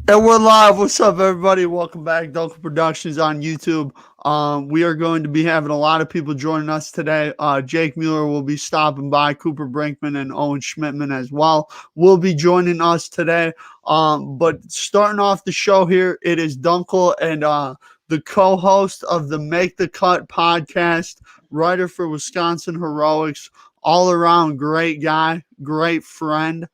And we're live. What's up, everybody? Welcome back. Duenkel Productions on YouTube. We are going to be having a lot of people joining us today. Jake Mueller will be stopping by. Cooper Brinkman and Owen Schmidtman as well will be joining us today. But starting off the show here, it is Duenkel and the co-host of the Make the Cut podcast, writer for Wisconsin Heroics, all-around great guy, great friend.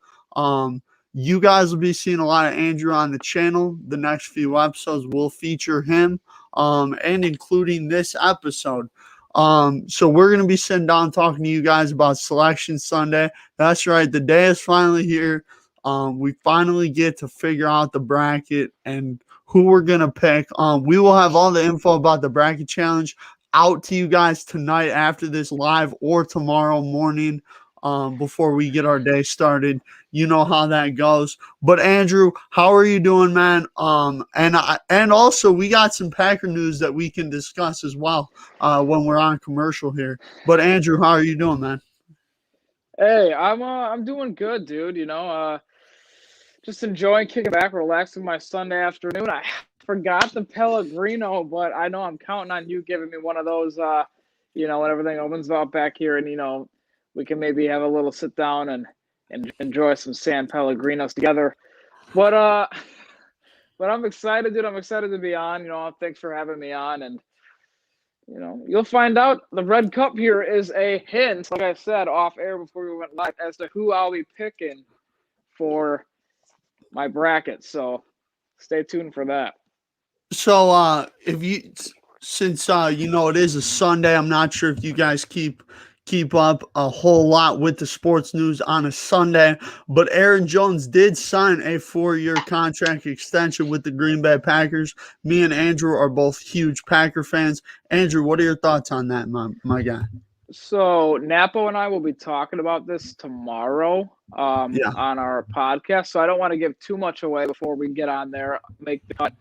You guys will be seeing a lot of Andrew on the channel. The next few episodes will feature him, and including this episode. So we're going to be sitting down talking to you guys about Selection Sunday. That's right. The day is finally here. We finally get to figure out the bracket and who we're going to pick. We will have all the info about the bracket challenge out to you guys tonight after this live or tomorrow morning. Before we get our day started. You know how that goes. But Andrew, how are you doing, man? And also we got some Packer news that we can discuss as well when we're on commercial here. But Andrew, how are you doing, man? Hey, I'm doing good, dude. Just enjoying kicking back, relaxing my Sunday afternoon. I forgot the Pellegrino, but I know I'm counting on you giving me one of those. When everything opens up back here, and we can maybe have a little sit down and enjoy some San Pellegrinos together. But I'm excited, dude. I'm excited to be on. Thanks for having me on. And you'll find out the Red Cup here is a hint, like I said off air before we went live, as to who I'll be picking for my bracket. So stay tuned for that. So since it is a Sunday, I'm not sure if you guys keep up a whole lot with the sports news on a Sunday, but Aaron Jones did sign a 4-year contract extension with the Green Bay Packers. Me and Andrew are both huge Packer fans. Andrew, what are your thoughts on that, my guy? So Napo and I will be talking about this tomorrow on our podcast. So I don't want to give too much away before we get on there. Make the cut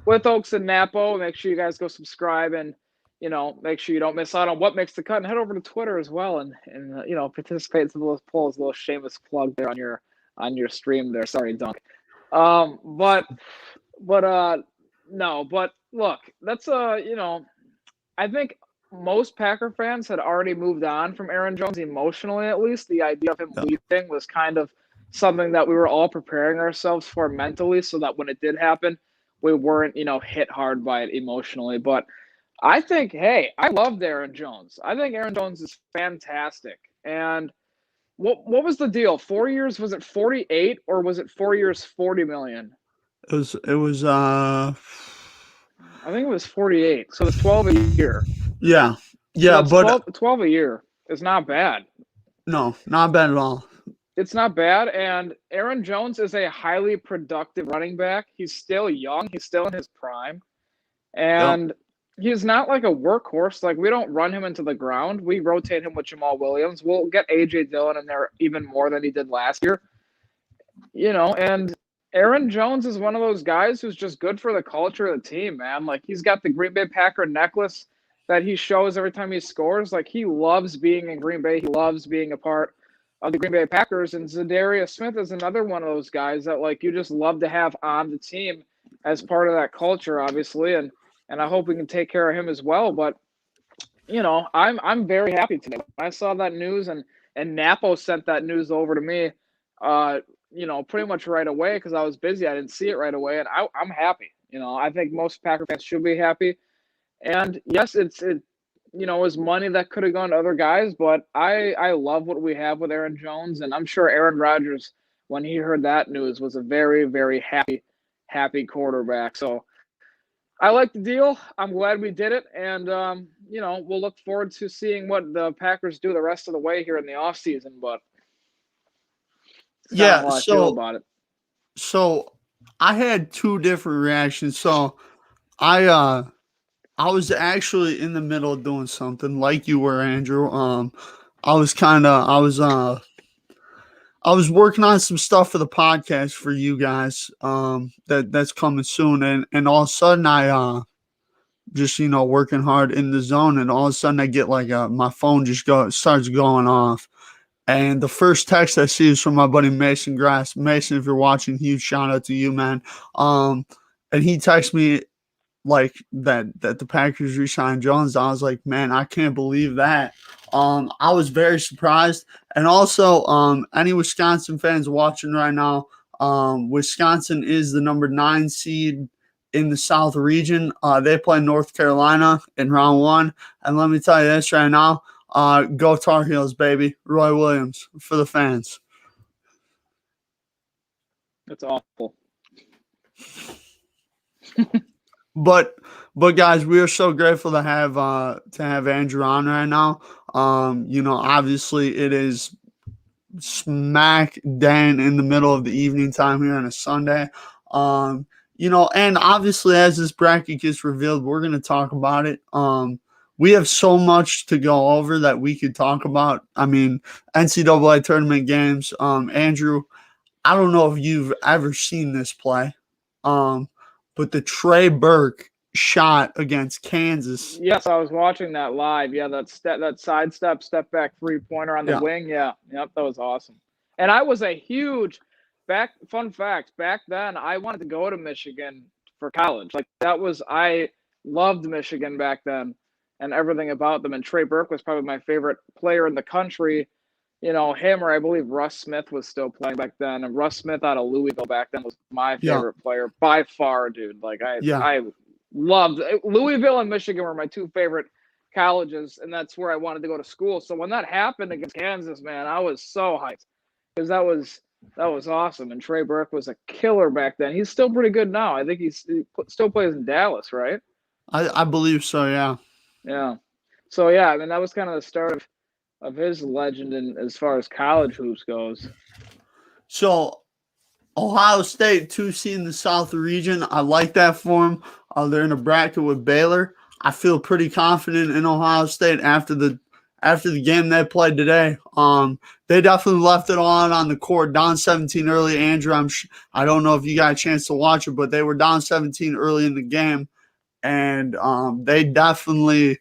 with Ochs and Napo. Make sure you guys go subscribe and make sure you don't miss out on what makes the cut, and head over to Twitter as well and participate in some of those polls. A little shameless plug there on your stream there. Sorry, Dunk. But look, that's I think most Packer fans had already moved on from Aaron Jones emotionally. At least the idea of him leaving was kind of something that we were all preparing ourselves for mentally, so that when it did happen, we weren't hit hard by it emotionally. But I think, hey, I loved Aaron Jones. I think Aaron Jones is fantastic. And what was the deal? 4 years, was it 48 or was it 4 years, 40 million? It was I think it was 48. So it's 12 a year. Yeah. So but 12 a year is not bad. No, not bad at all. It's not bad. And Aaron Jones is a highly productive running back. He's still young. He's still in his prime. And he's not like a workhorse. Like, we don't run him into the ground. We rotate him with Jamal Williams. We'll get A.J. Dillon in there even more than he did last year. And Aaron Jones is one of those guys who's just good for the culture of the team, man. Like, he's got the Green Bay Packer necklace that he shows every time he scores. Like, he loves being in Green Bay. He loves being a part of the Green Bay Packers. And Zadarius Smith is another one of those guys that, like, you just love to have on the team as part of that culture, obviously. And I hope we can take care of him as well. But, I'm very happy today. I saw that news, and Napo sent that news over to me, pretty much right away because I was busy. I didn't see it right away, and I'm happy. I think most Packer fans should be happy. And, yes, it was money that could have gone to other guys, but I love what we have with Aaron Jones, and I'm sure Aaron Rodgers, when he heard that news, was a very, very happy quarterback. So I like the deal. I'm glad we did it. And, we'll look forward to seeing what the Packers do the rest of the way here in the offseason. But yeah, I feel about it. So I had two different reactions. So I was actually in the middle of doing something like you were, Andrew. I was working on some stuff for the podcast for you guys that's coming soon, and all of a sudden I just working hard in the zone, and all of a sudden I get like my phone just starts going off, And the first text I see is from my buddy Mason Grass. Mason, if you're watching, huge shout out to you, man. And he texts me like that the Packers re-signed Jones. I was like, man, I can't believe that. I was very surprised. And also, any Wisconsin fans watching right now, Wisconsin is the number 9 seed in the South region. They play North Carolina in round 1. And let me tell you this right now, go Tar Heels, baby. Roy Williams for the fans. That's awful. But guys, we are so grateful to have Andrew on right now. Obviously it is smack dang in the middle of the evening time here on a Sunday. And obviously as this bracket gets revealed, we're gonna talk about it. We have so much to go over that we could talk about. I mean, NCAA tournament games. Andrew, I don't know if you've ever seen this play. But the Trey Burke shot against Kansas. Yes, I was watching that live. Yeah, that sidestep, step back 3-pointer on the wing. Yeah, yep, that was awesome. And I was a huge fun fact, back then I wanted to go to Michigan for college. Like I loved Michigan back then and everything about them. And Trey Burke was probably my favorite player in the country. Him, or I believe Russ Smith was still playing back then. And Russ Smith out of Louisville back then was my favorite player by far, dude. Like I loved Louisville and Michigan were my 2 favorite colleges, and that's where I wanted to go to school. So when that happened against Kansas, man, I was so hyped because that was awesome. And Trey Burke was a killer back then. He's still pretty good now. I think he still plays in Dallas, right? I believe so. Yeah. Yeah. So yeah, I mean that was kind of the start of his legend in as far as college hoops goes. So Ohio State 2 seed in the South region. I like that for them. They're in a bracket with Baylor. I feel pretty confident in Ohio State after the game they played today. They definitely left it on the court, down 17 early. Andrew, I don't know if you got a chance to watch it, but they were down 17 early in the game, and they definitely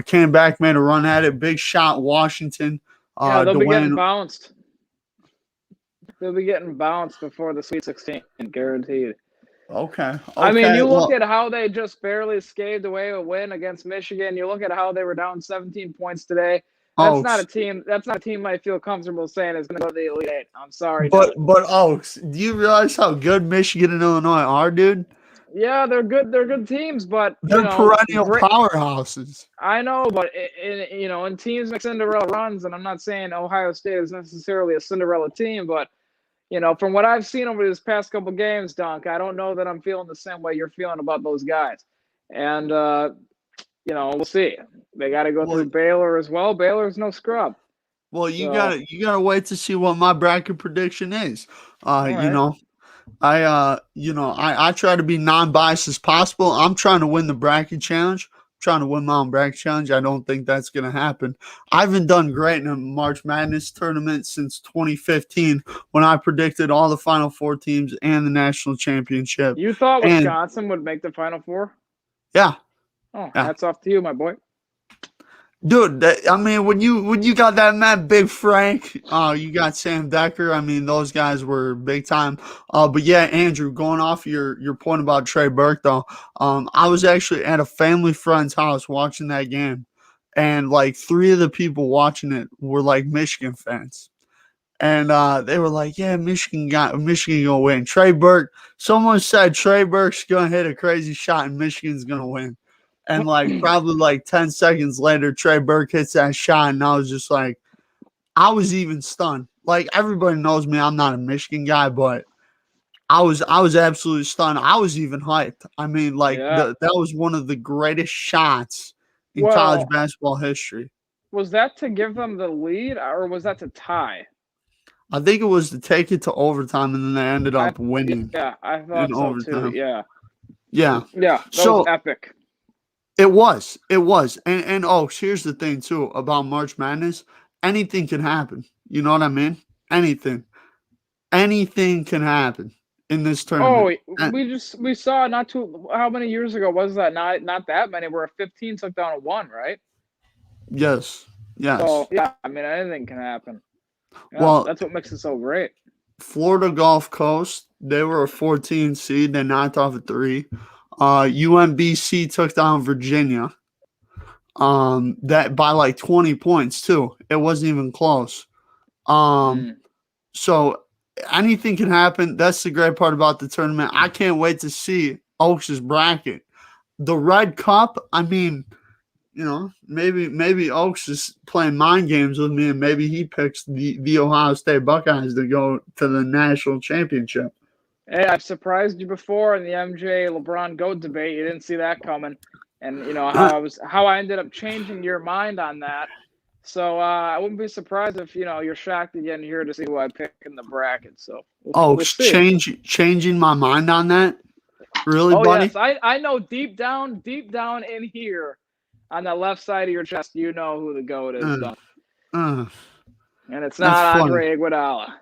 came back, made a run at it. Big shot, Washington. They'll be getting bounced. They'll be getting bounced before the Sweet 16, guaranteed. Okay. I mean, you look at how they just barely scathed away a win against Michigan. You look at how they were down 17 points today. That's not a team. That's not a team I feel comfortable saying is going to go to the Elite Eight. I'm sorry, but Ochs, do you realize how good Michigan and Illinois are, dude? Yeah, they're good. They're good teams, but they're perennial powerhouses. I know, but in teams make Cinderella runs, and I'm not saying Ohio State is necessarily a Cinderella team, but from what I've seen over these past couple games, Dunk, I don't know that I'm feeling the same way you're feeling about those guys. And we'll see. They got to go through Baylor as well. Baylor's no scrub. Well, you gotta wait to see what my bracket prediction is. I try to be non-biased as possible. I'm trying to win the bracket challenge. I'm trying to win my own bracket challenge. I don't think that's going to happen. I haven't done great in a March Madness tournament since 2015 when I predicted all the Final Four teams and the national championship. You thought Wisconsin would make the Final Four? Yeah. Oh, hats off to you, my boy. Dude, when you got that Matt Big Frank, you got Sam Decker. I mean, those guys were big time. But yeah, Andrew, going off your point about Trey Burke, though, I was actually at a family friend's house watching that game, and like 3 of the people watching it were like Michigan fans, and they were like, "Yeah, Michigan gonna win." Trey Burke. Someone said Trey Burke's gonna hit a crazy shot and Michigan's gonna win. And probably 10 seconds later, Trey Burke hits that shot, and I was just like, I was even stunned. Like, everybody knows me, I'm not a Michigan guy, but I was absolutely stunned. I was even hyped. I mean, that was one of the greatest shots in college basketball history. Was that to give them the lead, or was that to tie? I think it was to take it to overtime, and then they ended up winning. Yeah, I thought so overtime. Too. Yeah. Yeah. Yeah. That was epic. It was. And here's the thing too about March Madness. Anything can happen. You know what I mean? Anything can happen in this tournament. Oh, we saw how many years ago was that? Not that many, where a 15 took down a 1, right? Yes. So yeah, I mean anything can happen. Yeah, Well, that's what makes it so great. Florida Gulf Coast, they were a 14 seed. They knocked off a 3. UMBC took down Virginia. That by like 20 points too. It wasn't even close. Um, Mm. so anything can happen. That's the great part about the tournament. I can't wait to see Ochs' bracket. The Red Cup, I mean, maybe Ochs is playing mind games with me, and maybe he picks the Ohio State Buckeyes to go to the national championship. Hey, I've surprised you before in the MJ LeBron GOAT debate. You didn't see that coming, and Uh, how I ended up changing your mind on that. So I wouldn't be surprised if you're shocked again here to see who I pick in the bracket. So we'll Ochs see. changing my mind on that, really, Oh buddy? yes, I know deep down in here, on the left side of your chest, you know who the GOAT is, Uh, Dunk, uh, and it's that's not funny. Andre Iguodala.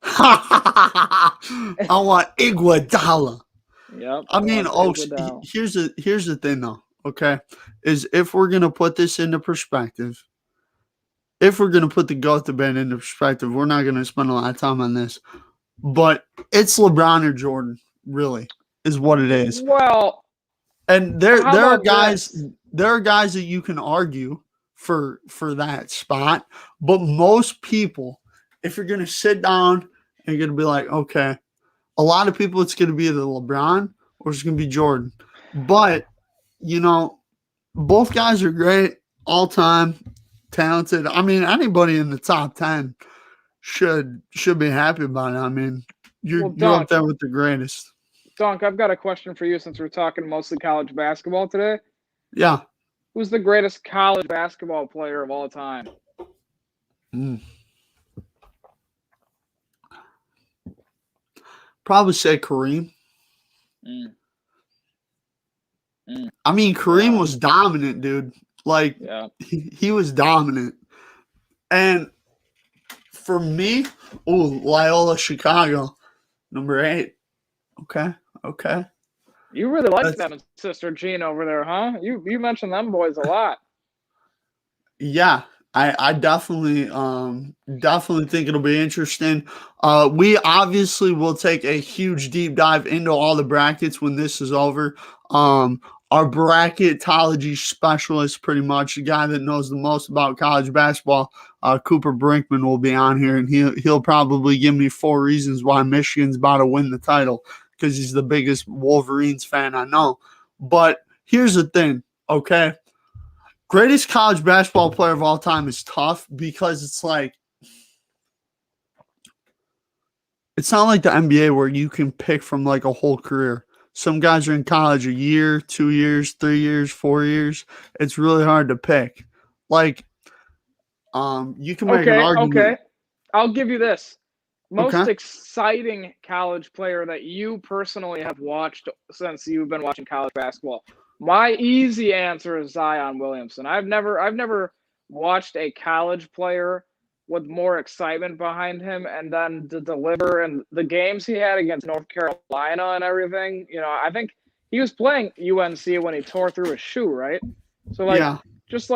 I want Iguodala. Yep, I he mean, wants Oaks. Iguodala. Here's the thing, though. Okay, is if we're gonna put this into perspective, if we're gonna put the GOAT debate into perspective, we're not gonna spend a lot of time on this. But it's LeBron or Jordan, really, is what it is. Well, And how there are about guys this? that you can argue for that spot, but most people, if you're gonna sit down and you're gonna be like, okay, a lot of people, it's gonna be either LeBron or it's gonna be Jordan. But you know, both guys are great, all time, talented. I mean, anybody in the top 10 should be happy about it. I mean, Well, you're up Dunk, there with the greatest. I've got a question for you since we're talking mostly college basketball today. Yeah. Who's the greatest college basketball player of all time? Mm. Probably say Kareem. Mm, mm, I mean, Kareem yeah, was dominant, dude. Like yeah. he was dominant. And for me, Loyola Chicago, number 8. Okay. Okay. You really like That's them and Sister Jean over there, huh? You mentioned them boys a lot. Yeah, I definitely think it'll be interesting. We obviously will take a huge deep dive into all the brackets when this is over. Our bracketology specialist, pretty much the guy that knows the most about college basketball, Cooper Brinkman, will be on here, and he'll probably give me 4 reasons why Michigan's about to win the title because he's the biggest Wolverines fan I know. But here's the thing, okay? Greatest college basketball player of all time is tough because it's not like the NBA where you can pick from like a whole career. Some guys are in college a year, 2 years, 3 years, 4 years. It's really hard to pick. Like, you can make an Okay. argument. I'll give you this. Okay. Most exciting college player that you personally have watched since you've been watching college basketball. My easy answer is Zion Williamson. I've never watched a college player with more excitement behind him and then to deliver and the games he had against North Carolina and everything. I think he was playing UNC when he tore through his shoe, right? So Yeah. just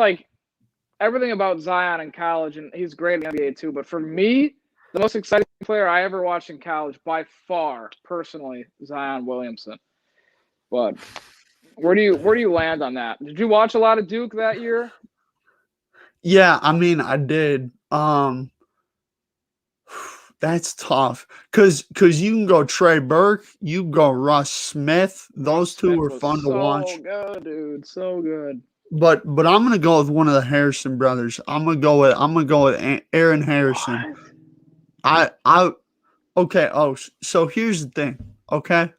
everything about Zion in college, and he's great in the NBA too. But for me, the most exciting player I ever watched in college, by far, personally, Zion Williamson. But where do you land on that? Did you watch a lot of Duke that year? Yeah, I mean, I did. That's tough because you can go Trey Burke, you can go Russ Smith. Russ Those two Smith were was fun to so watch. good, dude. So good. But I'm gonna go with one of the Harrison brothers. I'm gonna go with Aaron Harrison. What? I okay. Oh, so here's the thing. Okay,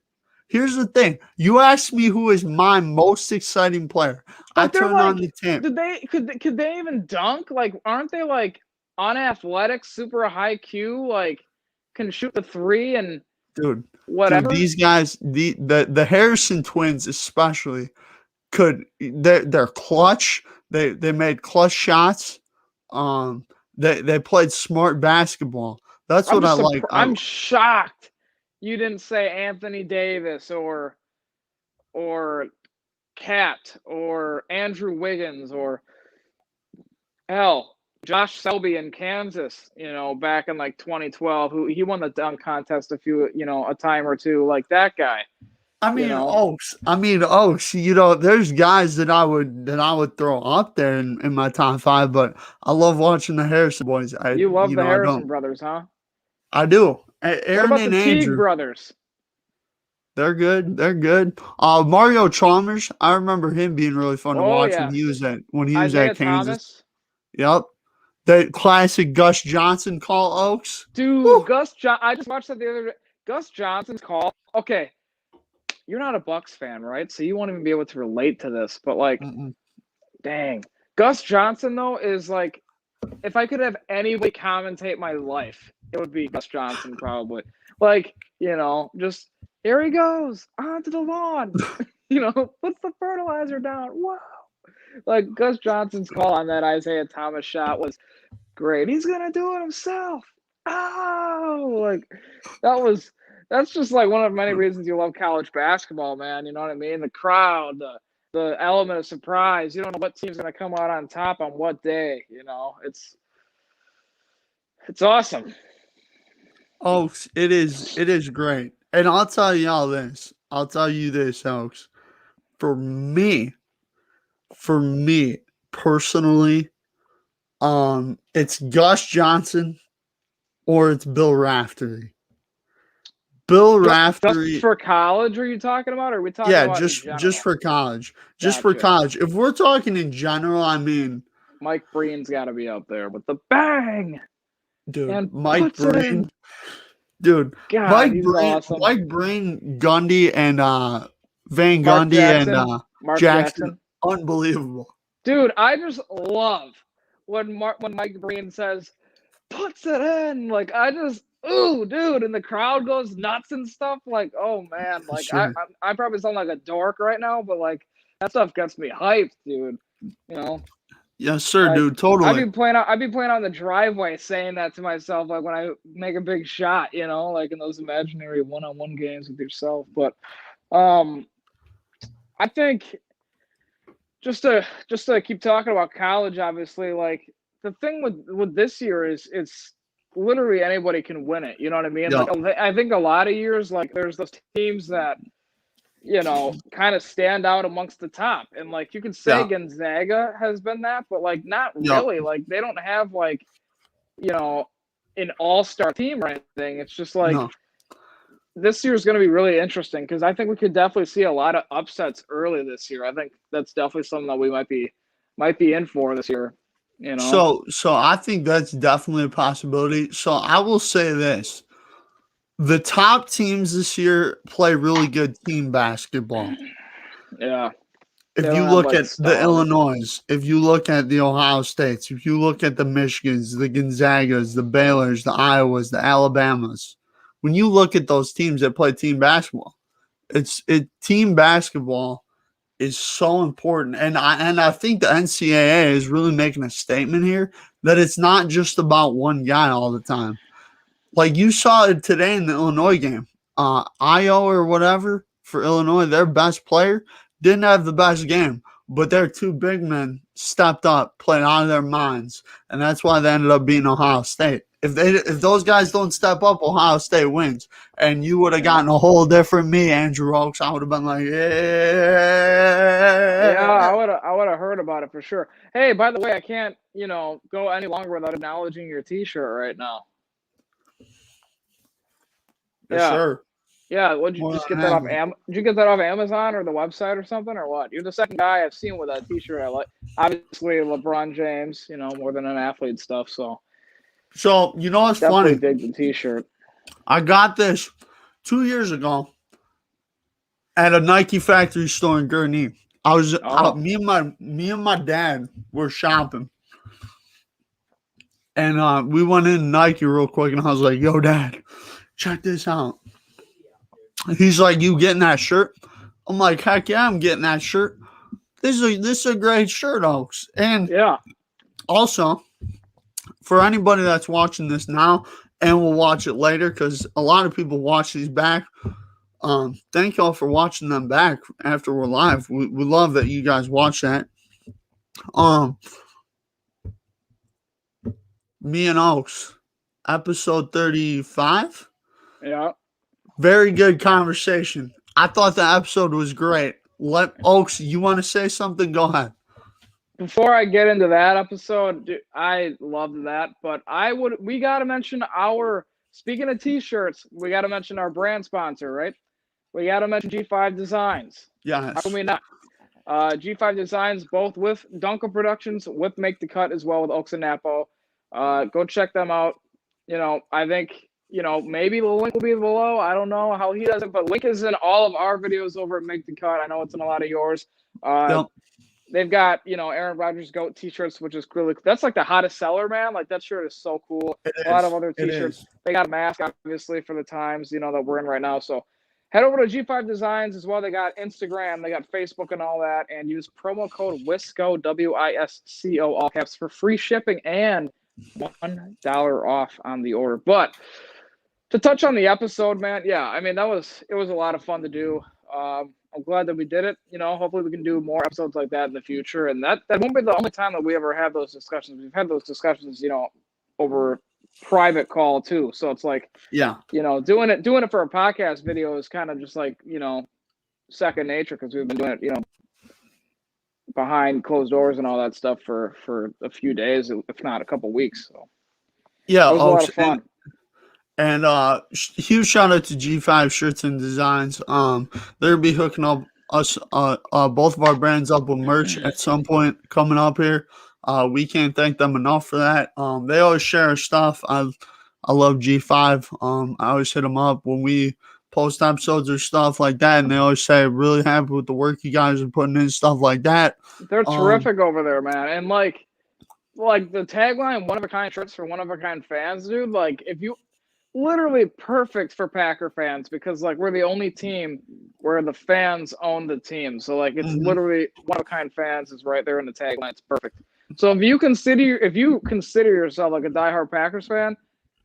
here's the thing. You asked me who is my most exciting player. I But they're turned on like, the tape, could they even dunk? Like, aren't they like unathletic, super high Q? Like, can shoot the three and dude. Dude, whatever. these guys, the Harrison twins especially, they're clutch. They made clutch shots. Um, they played smart basketball. That's I'm what I just like. I'm shocked you didn't say Anthony Davis or Cat or Andrew Wiggins or hell Josh Selby in Kansas, back in like 2012, who he won the dunk contest a time or two, like that guy. Oaks. There's guys that I would throw up there in my top 5, but I love watching the Harrison boys. You love the Harrison brothers, huh? I do. What Aaron about and the Teague Andrew. brothers? They're good. They're good. Mario Chalmers. I remember him being really fun to watch yeah. when he was at Isaiah Kansas. Thomas. Yep. That classic Gus Johnson call, Oaks. Dude, Woo. I just watched that the other day. Gus Johnson's call. Okay, you're not a Bucks fan, right? So you won't even be able to relate to this. But dang, Gus Johnson though is like, if I could have anybody commentate my life, it would be Gus Johnson probably. Like, just here he goes onto the lawn. Puts the fertilizer down. Wow. Like Gus Johnson's call on that Isaiah Thomas shot was great. He's gonna do it himself. Oh, like that's just like one of many reasons you love college basketball, man. You know what I mean? The crowd, the element of surprise. You don't know what team's gonna come out on top on what day. It's awesome. Oaks, it is great. And I'll tell you this, Oaks. For me personally, it's Gus Johnson or it's Bill Raftery. Bill Raftery. Just for college, are you talking about? Or are we talking about just for college. Just for college. If we're talking in general, Mike Breen's got to be up there with the bang. Dude, and Mike Breen. Dude, God, awesome. Mike Breen, Gundy, and Van Gundy and Mark Jackson. Unbelievable. Dude, I just love when Mike Breen says, puts it in. Like, ooh, dude, and the crowd goes nuts and stuff. Like, oh, man. Like, sure. I probably sound like a dork right now, but, like, that stuff gets me hyped, dude. Yes, sir, dude. Totally. I'd be playing out in the driveway saying that to myself, like when I make a big shot, like in those imaginary one-on-one games with yourself. But I think just to keep talking about college, obviously, like the thing with this year is it's literally anybody can win it. You know what I mean? Yeah. Like, I think a lot of years, like there's those teams that kind of stand out amongst the top. And like you could say Gonzaga has been that, but like not really. Like they don't have like, an all-star team or anything. It's just like this year is going to be really interesting because I think we could definitely see a lot of upsets early this year. I think that's definitely something that we might be in for this year. So I think that's definitely a possibility. So I will say this. The top teams this year play really good team basketball. Yeah. If you look at the Illinois, if you look at the Ohio States, if you look at the Michigans, the Gonzagas, the Baylors, the Iowas, the Alabamas, when you look at those teams that play team basketball, team basketball is so important. And I think the NCAA is really making a statement here that it's not just about one guy all the time. Like you saw it today in the Illinois game. Io or whatever for Illinois, their best player didn't have the best game, but their two big men stepped up, played out of their minds, and that's why they ended up beating Ohio State. If those guys don't step up, Ohio State wins, and you would have gotten a whole different me, Andrew Ochs. I would have been like, yeah, I would have heard about it for sure. Hey, by the way, I can't go any longer without acknowledging your T-shirt right now. Yes, sir. Yeah, did you get that off Amazon or the website or something or what? You're the second guy I've seen with that T-shirt I like. Obviously, LeBron James, more than an athlete stuff. So what's funny? Dig the T-shirt. I got this 2 years ago at a Nike factory store in Gurnee. I was me and my dad were shopping, and we went in Nike real quick, and I was like, "Yo, Dad, check this out." He's like, "You getting that shirt?" I'm like, "Heck yeah, I'm getting that shirt. This is a great shirt, Oaks." And also, for anybody that's watching this now and will watch it later, because a lot of people watch these back, thank y'all for watching them back after we're live. We love that you guys watch that. me and Ochs, episode 35. Yeah. Very good conversation. I thought the episode was great. Let Ochs, you want to say something? Go ahead. Before I get into that episode, I loved that, but we got to mention speaking of t-shirts, we got to mention our brand sponsor, right? We got to mention G5 Designs. Yes. How can we not? G5 Designs, both with Duenkel Productions, with Make the Cut as well with Ochs and Napo. Go check them out. I think, maybe the link will be below. I don't know how he does it, but link is in all of our videos over at Make the Cut. I know it's in a lot of yours. Yep. They've got, Aaron Rodgers GOAT t-shirts, which is really, that's like the hottest seller, man. Like that shirt is so cool. A lot of other t-shirts. They got a mask, obviously, for the times, that we're in right now. So head over to G5 Designs as well. They got Instagram, they got Facebook and all that. And use promo code WISCO, WISCO, all caps, for free shipping and $1 off on the order. But to touch on the episode, man, yeah, I mean, it was a lot of fun to do. I'm glad that we did it. Hopefully we can do more episodes like that in the future. And that won't be the only time that we ever have those discussions. We've had those discussions, over private call too. So it's like, yeah, doing it for a podcast video is kind of just like, second nature, because we've been doing it, behind closed doors and all that stuff for a few days, if not a couple weeks. So yeah, it was a lot of fun. And huge shout out to G5 Shirts and Designs. They'll be hooking up us both of our brands up with merch at some point coming up here. We can't thank them enough for that. They always share our stuff. I love G5. I always hit them up when we post episodes or stuff like that, and they always say really happy with the work you guys are putting in, stuff like that. They're terrific over there, man. And like the tagline, one of a kind shirts for one of a kind fans, dude. Like if you literally perfect for Packer fans, because like we're the only team where the fans own the team. So like it's literally one of a kind fans is right there in the tagline. It's perfect. So if you consider yourself like a diehard Packers fan,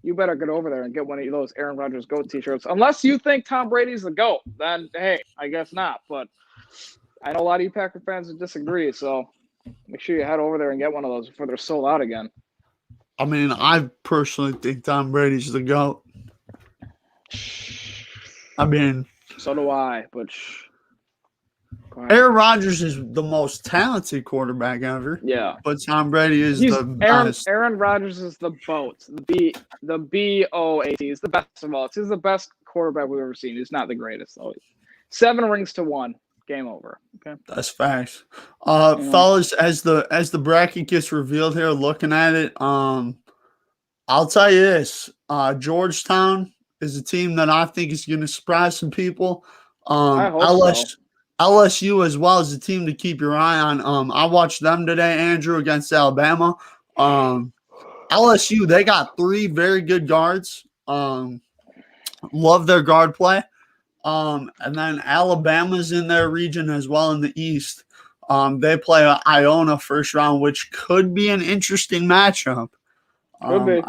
you better get over there and get one of those Aaron Rodgers GOAT t-shirts. Unless you think Tom Brady's the GOAT, then hey, I guess not. But I know a lot of you Packer fans would disagree, so make sure you head over there and get one of those before they're sold out again. I mean, I personally think Tom Brady's the GOAT. I mean, so do I, but Aaron Rodgers is the most talented quarterback ever. Yeah, but Tom Brady is the best. Aaron Rodgers is the BOAT. The BOAT. He's the best of all. He's the best quarterback we've ever seen. He's not the greatest though. 7 rings to 1. Game over. Okay, that's facts. Fellas, as the bracket gets revealed here, looking at it, I'll tell you this: Georgetown is a team that I think is going to surprise some people. I hope so. LSU as well as a team to keep your eye on. I watched them today, Andrew, against Alabama. LSU, they got 3 very good guards. Love their guard play. And then Alabama's in their region as well in the East. They play Iona first round, which could be an interesting matchup. Could be.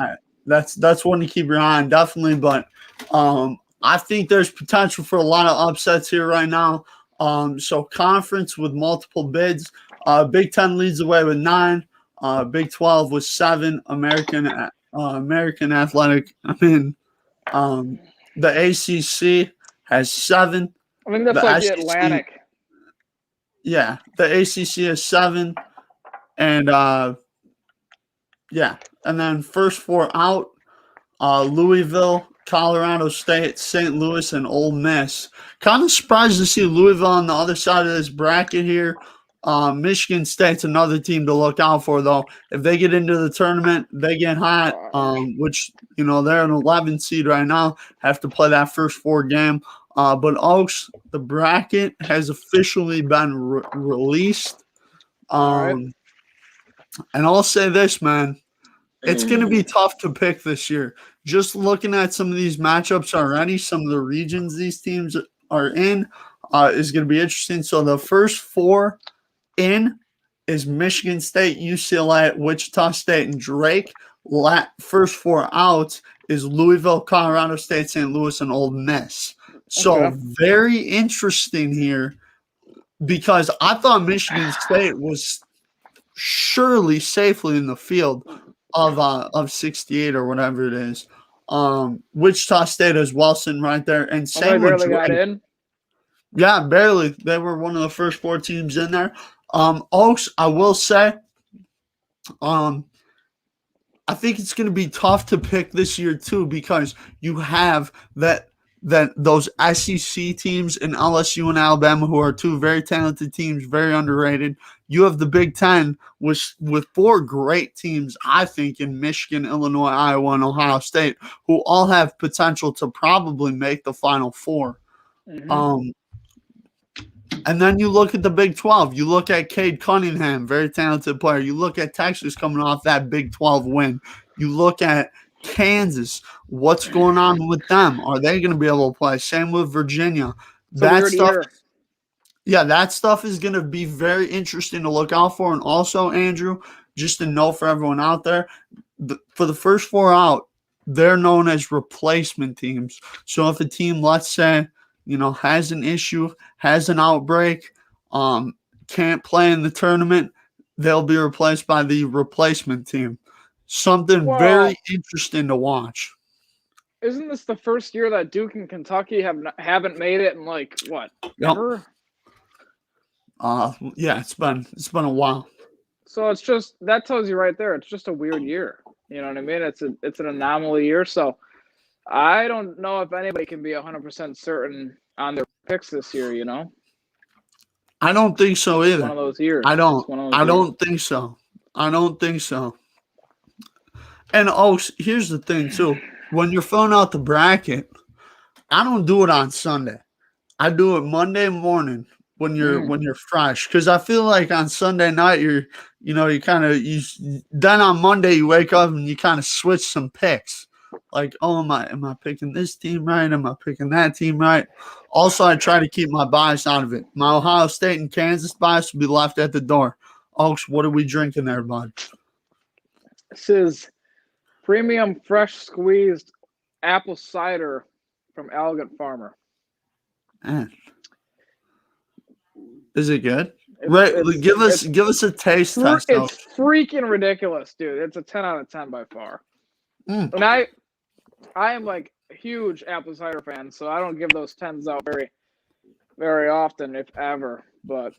That's one to keep your eye on, definitely. But I think there's potential for a lot of upsets here right now. So conference with multiple bids. Big 10 leads the way with 9. Big 12 with 7. American Athletic. I mean, the ACC has 7. I think that's like the Atlantic. Yeah, the ACC has 7, and and then first 4 out: Louisville, Colorado State, St. Louis, and Ole Miss. Kind of surprised to see Louisville on the other side of this bracket here. Michigan State's another team to look out for, though. If they get into the tournament, they get hot, which, they're an 11 seed right now, have to play that first 4 game. But Ochs, the bracket has officially been released. And I'll say this, man. It's going to be tough to pick this year. Just looking at some of these matchups already, some of the regions these teams are in is going to be interesting. So the first 4 in is Michigan State, UCLA, Wichita State, and Drake. First 4 out is Louisville, Colorado State, St. Louis, and Ole Miss. So very interesting here, because I thought Michigan State was surely safely in the field. of 68 or whatever it is. Wichita State is Wilson right there, and Oh, they same with barely got Drake. in. Yeah, barely. They were one of the first 4 teams in there. Oaks, I will say, um, I think it's going to be tough to pick this year too because you have that those SEC teams in LSU and Alabama who are 2 very talented teams, very underrated. You have the Big Ten with 4 great teams, I think, in Michigan, Illinois, Iowa, and Ohio State, who all have potential to probably make the Final Four. Mm-hmm. And then you look at the Big 12. You look at Cade Cunningham, very talented player. You look at Texas coming off that Big 12 win. You look at Kansas. What's going on with them? Are they going to be able to play? Same with Virginia. It's a That weird stuff, year. yeah, that stuff is going to be very interesting to look out for. And also, Andrew, just to know for everyone out there, for the first 4 out, they're known as replacement teams. So if a team, let's say, has an issue, has an outbreak, can't play in the tournament, they'll be replaced by the replacement team. Something Well, very interesting to watch. isn't this the first year that Duke and Kentucky haven't made it in like what Yep. ever? Yeah, it's been a while. So it's just that tells you right there. It's just a weird year. You know what I mean? It's an anomaly year. So I don't know if anybody can be 100% certain on their picks this year. You know, I don't think so either. one of those years. I don't. It's one of those I years. don't think so. I don't think so. And here's the thing too. When you're filling out the bracket, I don't do it on Sunday. I do it Monday morning when you're fresh, because I feel like on Sunday night you then on Monday you wake up and you kind of switch some picks. Like, oh, am I picking this team right? Am I picking that team right? Also, I try to keep my bias out of it. My Ohio State and Kansas bias will be left at the door. Oaks, what are we drinking there, bud? This is premium fresh squeezed apple cider from Elegant Farmer. Man. Is it good? Give us a taste test. It's freaking ridiculous, dude. It's a 10 out of 10 by far. And I am like a huge apple cider fan, so I don't give those 10s out very, very often, if ever. But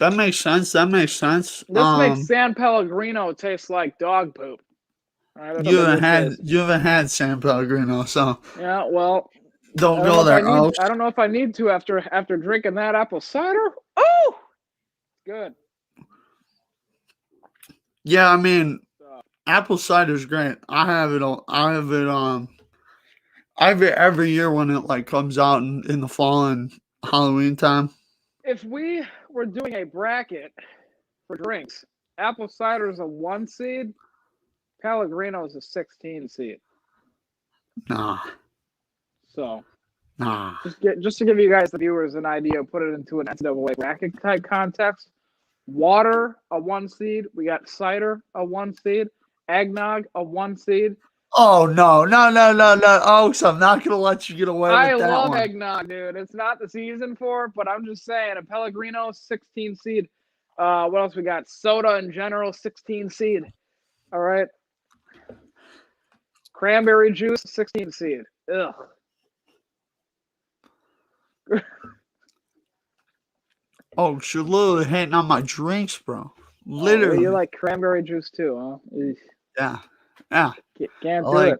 that makes sense. This makes San Pellegrino taste like dog poop. Right, you haven't had San Pellegrino, so yeah. Well, don't go there. I don't know if I need to after drinking that apple cider. Oh, good. Yeah, I mean, apple cider is great. I have it every year when it like comes out in the fall and Halloween time. If we were doing a bracket for drinks, apple cider is a 1 seed, Pellegrino is a 16 seed. Nah. So, nah. Just to give you guys, the viewers, an idea, put it into an NCAA bracket type context. Water, a 1 seed. We got cider, a 1 seed. Eggnog, a 1 seed. Oh, no. Oh, so I'm not going to let you get away with that one. I love eggnog, dude. It's not the season for it, but I'm just saying, a Pellegrino, 16 seed. What else we got? Soda in general, 16 seed. All right. Cranberry juice, 16 seed. Ugh. Oh, you're literally hating on my drinks, bro. Literally. Oh, you like cranberry juice too, huh? Yeah. Can't do it.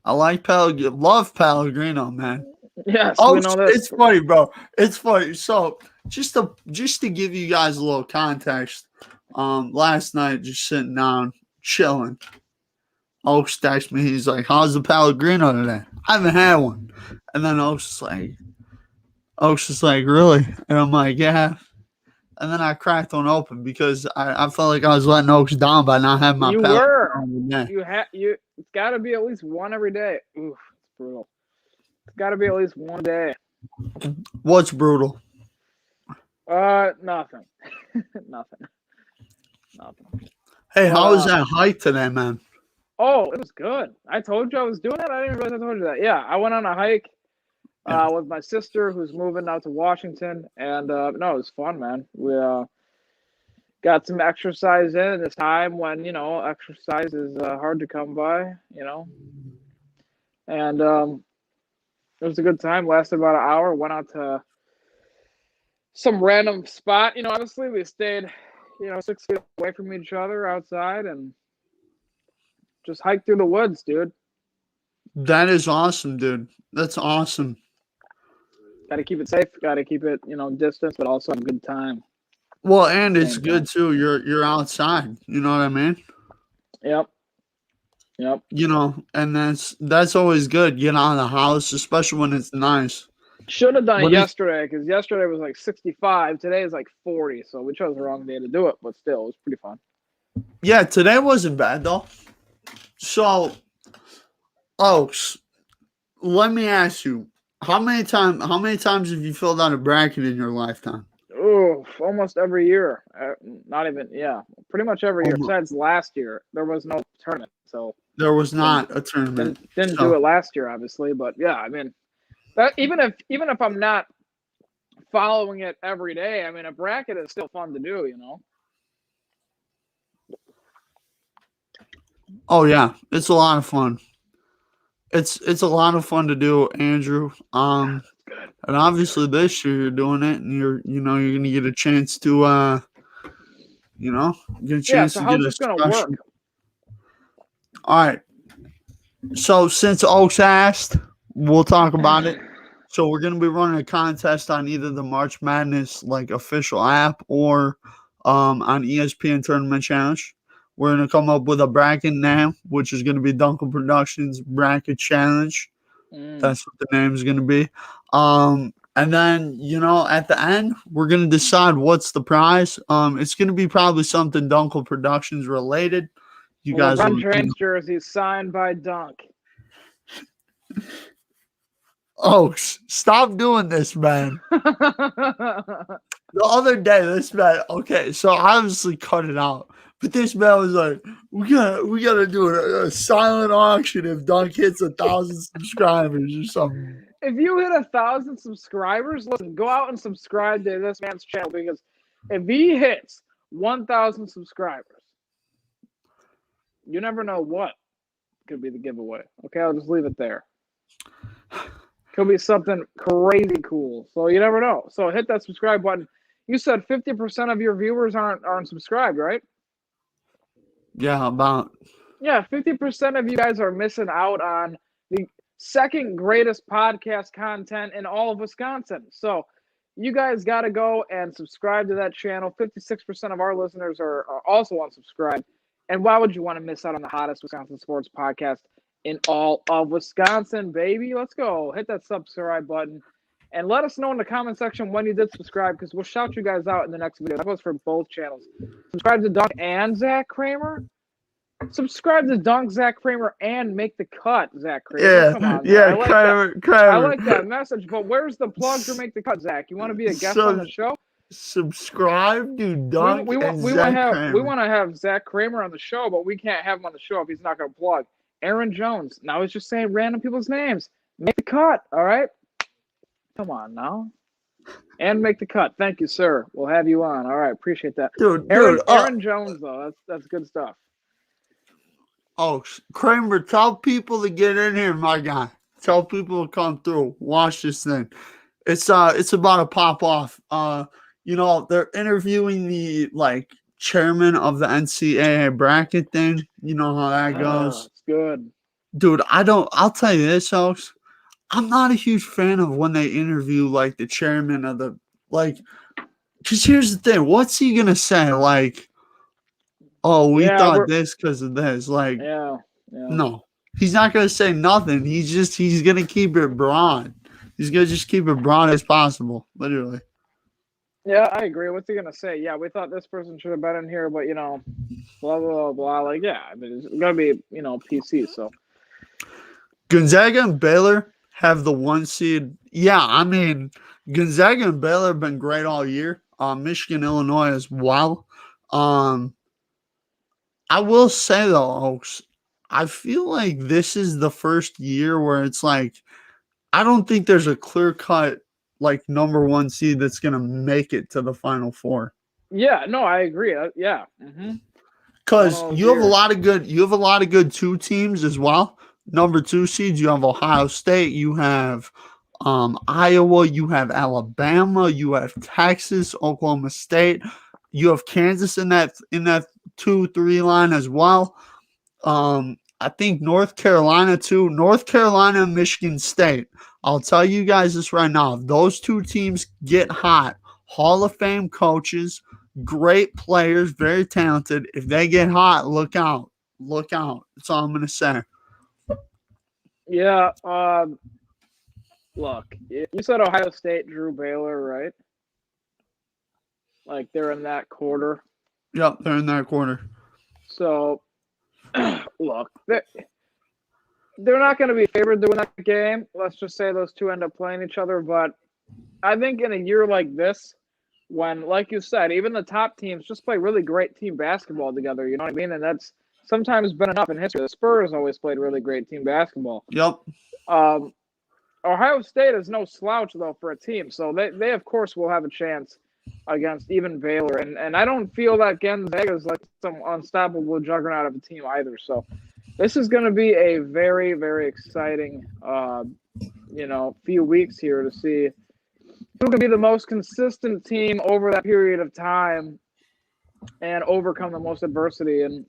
I like Pellegrino. Love Pellegrino, man. Yes, we know this. It's funny, bro. It's funny. So just to give you guys a little context, last night just sitting down, chilling. Oaks texts me. He's like, "How's the Pellegrino today?" I haven't had one. And then Oaks is like, "Really?" And I'm like, "Yeah." And then I cracked one open because I felt like I was letting Oaks down by not having my Pellegrino. It's got to be at least one every day. Oof, it's brutal. It's got to be at least one day. What's brutal? Nothing. Nothing. Hey, how was that hike today, man? Oh, it was good. I told you I was doing it. I didn't realize I told you that. Yeah, I went on a hike with my sister who's moving out to Washington, and no, it was fun, man. got some exercise in at this time when, exercise is hard to come by, and it was a good time. Lasted about an hour. Went out to some random spot. Honestly, we stayed, 6 feet away from each other outside and just hiked through the woods, dude. That is awesome, dude. That's awesome. Got to keep it safe. Got to keep it, distance, but also have a good time. Well, and it's Same good time. too. You're outside. You know what I mean? Yep. And that's always good. Get out of the house, especially when it's nice. Should have done it What is yesterday because yesterday was like 65. Today is like 40. So we chose the wrong day to do it, but still, it was pretty fun. Yeah, today wasn't bad though. So, Oaks, let me ask you, how many times have you filled out a bracket in your lifetime? Oh, almost every year. Not even, pretty much every year. Almost. Besides last year, there was no tournament, so There was not a tournament. didn't do it last year, obviously. But yeah, I mean, that even if I'm not following it every day, I mean, a bracket is still fun to do, Oh yeah, it's a lot of fun. It's a lot of fun to do, Andrew. And obviously this year you're doing it, and you're gonna get a chance to get a chance So to how's get a this gonna special. work? All right. So since Oaks asked, we'll talk about it. So we're gonna be running a contest on either the March Madness like official app or on ESPN Tournament Challenge. We're gonna come up with a bracket name, which is gonna be Duenkel Productions Bracket Challenge. That's what the name is gonna be. And then at the end, we're gonna decide what's the prize. It's gonna be probably something Duenkel Productions related. You guys will. LeBron James jersey signed by Dunk. Oh, stop doing this, man. The other day, this man, okay, so I obviously cut it out, but this man was like, we gotta do a silent auction if Dunk hits 1,000 subscribers or something. If you hit 1,000 subscribers, listen, go out and subscribe to this man's channel because if he hits 1,000 subscribers, you never know what could be the giveaway. Okay, I'll just leave it there. Could be something crazy cool. So you never know. So hit that subscribe button. You said 50% of your viewers aren't subscribed, right? Yeah, about. Yeah, 50% of you guys are missing out on the second greatest podcast content in all of Wisconsin. So you guys got to go and subscribe to that channel. 56% of our listeners are also unsubscribed. And why would you want to miss out on the hottest Wisconsin sports podcast in all of Wisconsin, baby? Let's go. Hit that subscribe button. And let us know in the comment section when you did subscribe because we'll shout you guys out in the next video. That goes for both channels. Subscribe to Dunk and Zach Kramer. Subscribe to Dunk, Zach Kramer, and make the cut, Zach Kramer. Yeah, Come on, yeah, man. Kramer. I like that message, but where's the plug for make the cut, Zach? You want to be a guest on the show? Subscribe to Dunk We and Zach Kramer. We want to have Zach Kramer on the show, but we can't have him on the show if he's not going to plug. Aaron Jones. Now he's just saying random people's names. Make the cut, all right? Come on now. And make the cut. Thank you, sir. We'll have you on. All right, appreciate that. Aaron Jones, though, that's good stuff. Oh, Kramer, tell people to get in here, my guy. Tell people to come through. Watch this thing. It's about to pop off. They're interviewing the chairman of the NCAA bracket thing. You know how that goes. It's good. Dude, I'll tell you this, folks. I'm not a huge fan of when they interview the chairman of the because here's the thing. What's he gonna say? Oh, we thought this because of this. No, he's not gonna say nothing. He's gonna keep it broad. He's gonna just keep it broad as possible, literally. Yeah, I agree. What's he gonna say? Yeah, we thought this person should have been in here, but blah blah blah. I mean, it's gonna be PC. So Gonzaga and Baylor have the 1 seed. Yeah, I mean, Gonzaga and Baylor have been great all year. Michigan, Illinois as well. I will say though, Oaks, I feel like this is the first year where it's I don't think there's a clear cut number 1 seed that's gonna make it to the Final Four. Yeah, no, I agree. Yeah. Because you have a lot of good 2 teams as well. Number 2 seeds, you have Ohio State, you have Iowa, you have Alabama, you have Texas, Oklahoma State, you have Kansas in that 2-3 line as well. I think North Carolina too. North Carolina and Michigan State. I'll tell you guys this right now. If those 2 teams get hot, Hall of Fame coaches, great players, very talented. If they get hot, look out. Look out. That's all I'm going to say. Yeah. Look, you said Ohio State drew Baylor, right? Like they're in that quarter. Yep, they're in that quarter. So, look, they're not going to be favored to win that game. Let's just say those 2 end up playing each other. But I think in a year like this, when, like you said, even the top teams just play really great team basketball together, you know what I mean? And that's sometimes been enough in history. The Spurs always played really great team basketball. Yep. Ohio State is no slouch, though, for a team. So they of course, will have a chance against even Baylor. And I don't feel that Gonzaga is like some unstoppable juggernaut of a team either. So this is going to be a very, very exciting, few weeks here to see who can be the most consistent team over that period of time and overcome the most adversity. And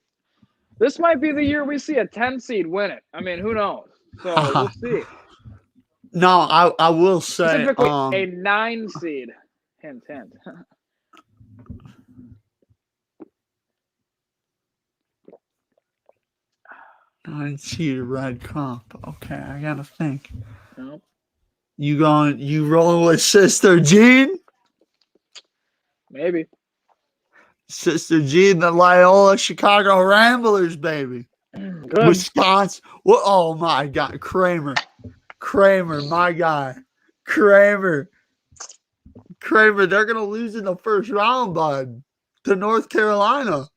this might be the year we see a 10 seed win it. I mean, who knows? So we'll see. No, I will say Specifically a 9 seed. Hint, hint. I see the red comp. Okay, I gotta think. Nope. You rolling with Sister Jean? Maybe. Sister Jean, the Loyola Chicago Ramblers, baby. Good. Wisconsin. Oh my God, Kramer, my guy, Kramer. They're gonna lose in the first round, bud, to North Carolina.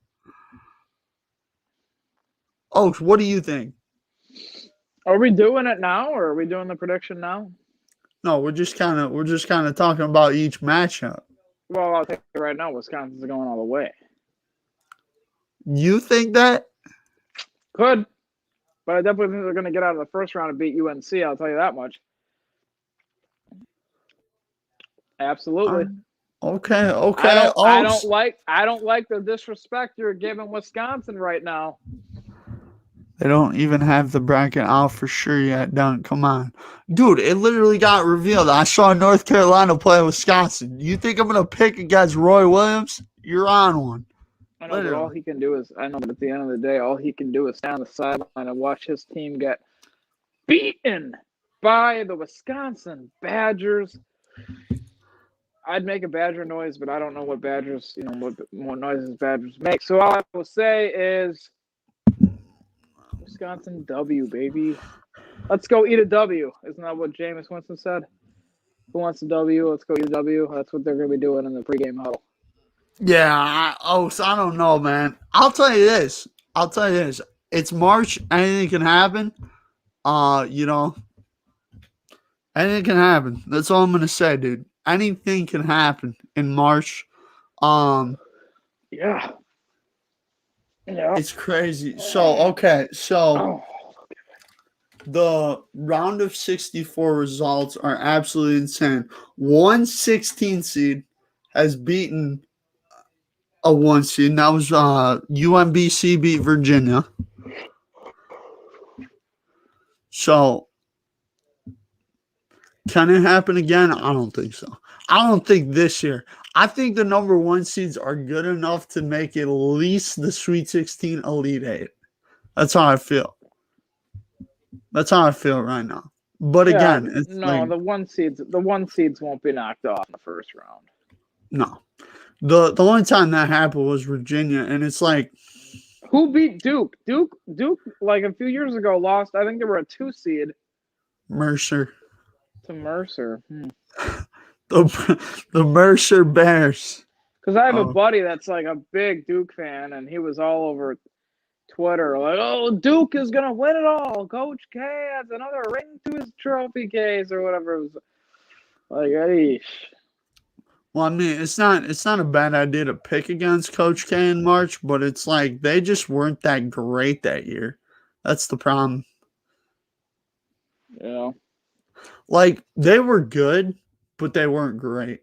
Ochs, what do you think? Are we doing it now, or are we doing the prediction now? No, we're just kind of talking about each matchup. Well, I'll tell you right now, Wisconsin's going all the way. You think that? Could, but I definitely think they're going to get out of the first round and beat UNC. I'll tell you that much. Absolutely. Okay. I don't like the disrespect you're giving Wisconsin right now. They don't even have the bracket out for sure yet, Dunk. Come on. Dude, it literally got revealed. I saw North Carolina play Wisconsin. You think I'm going to pick against Roy Williams? You're on one. I know, but all he can do is, at the end of the day, all he can do is stand on the sideline and watch his team get beaten by the Wisconsin Badgers. I'd make a Badger noise, but I don't know what Badgers, what noises Badgers make. So all I will say is Wisconsin W, baby. Let's go eat a W. Isn't that what Jameis Winston said? Who wants a W? Let's go eat a W. That's what they're going to be doing in the pregame huddle. Yeah, so I don't know, man. I'll tell you this. It's March. Anything can happen. Anything can happen. That's all I'm going to say, dude. Anything can happen in March. Yeah. It's crazy. So the round of 64 results are absolutely insane. 116 seed has beaten a 1 seed. And that was UMBC beat Virginia. So can it happen again? I don't think so. I don't think this year. I think the number 1 seeds are good enough to make at least the Sweet 16 Elite 8. That's how I feel. That's how I feel right now. But again, it's the 1 seeds won't be knocked off in the first round. No. The only time that happened was Virginia, and it's like, who beat Duke? Duke, like a few years ago, lost. I think they were a 2 seed. Mercer. To Mercer. The Mercer Bears. Because I have a buddy that's like a big Duke fan, and he was all over Twitter like, "Oh, Duke is gonna win it all. Coach K adds another ring to his trophy case or whatever." It was like, Well, I mean, it's not a bad idea to pick against Coach K in March, but it's like they just weren't that great that year. That's the problem. Yeah. Like they were good, but they weren't great.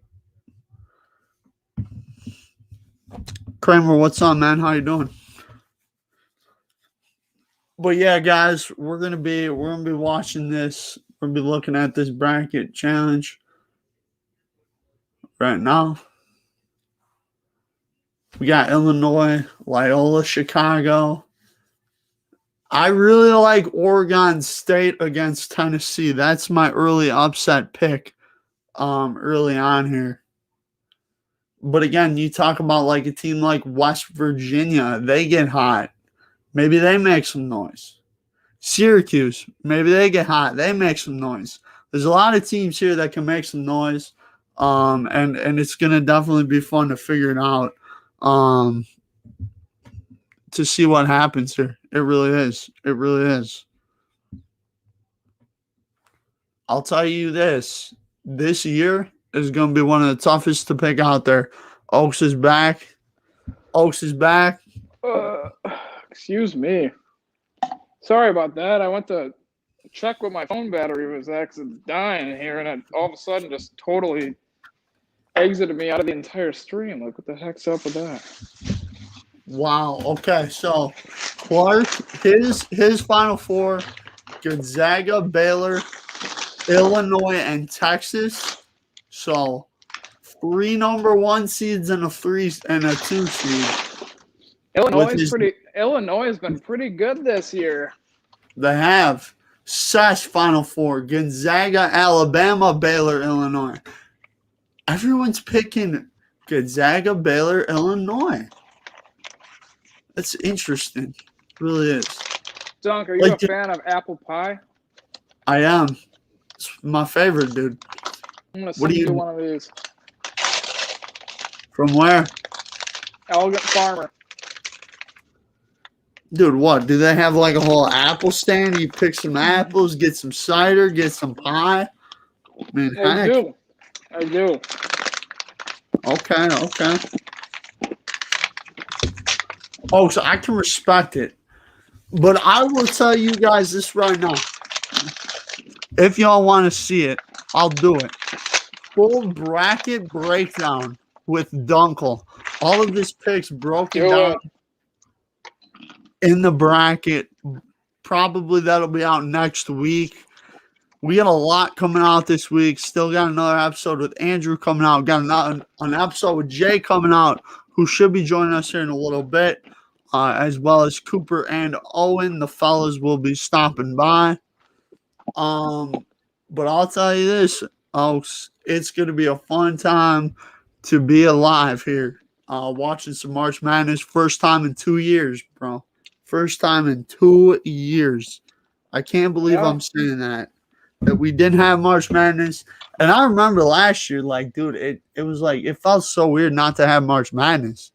Kramer, what's up, man? How you doing? But yeah, guys, we're gonna be watching this. We're gonna be looking at this bracket challenge right now. We got Illinois, Loyola, Chicago. I really like Oregon State against Tennessee. That's my early upset pick early on here. But again, you talk about like a team like West Virginia, they get hot. Maybe they make some noise. Syracuse, maybe they get hot. They make some noise. There's a lot of teams here that can make some noise. And it's gonna definitely be fun to figure it out. To see what happens here. It really is. It really is. I'll tell you this. This year is going to be one of the toughest to pick out there. Ochs is back. Ochs is back. Uh, excuse me. Sorry about that. I went to check what my phone battery was at 'cause it's dying here, and it all of a sudden just totally exited me out of the entire stream. Like, what the heck's up with that? Wow. Okay. So Clark, his final four: Gonzaga, Baylor, Illinois, and Texas. So 3 number 1 seeds and a 2 seed. Illinois has been pretty good this year. They have SAS Final Four: Gonzaga, Alabama, Baylor, Illinois. Everyone's picking Gonzaga, Baylor, Illinois. That's interesting. It really is. Dunk, are you a fan of apple pie? I am. It's my favorite, dude. I'm gonna send you one of these. From where? Elegant Farmer. Dude, what? Do they have like a whole apple stand? You pick some apples, get some cider, get some pie. I mean, heck. I do. Okay. Oh, so I can respect it. But I will tell you guys this right now. If y'all want to see it, I'll do it. Full bracket breakdown with Duenkel. All of his picks broken down in the bracket. Probably that'll be out next week. We got a lot coming out this week. Still got another episode with Andrew coming out. Got an episode with Jay coming out, who should be joining us here in a little bit, as well as Cooper and Owen. The fellas will be stopping by. But I'll tell you this, folks, it's going to be a fun time to be alive here. Watching some March Madness. First time in 2 years, bro. First time in 2 years. I can't believe I'm saying that we didn't have March Madness. And I remember last year, like, dude, it was like, it felt so weird not to have March Madness.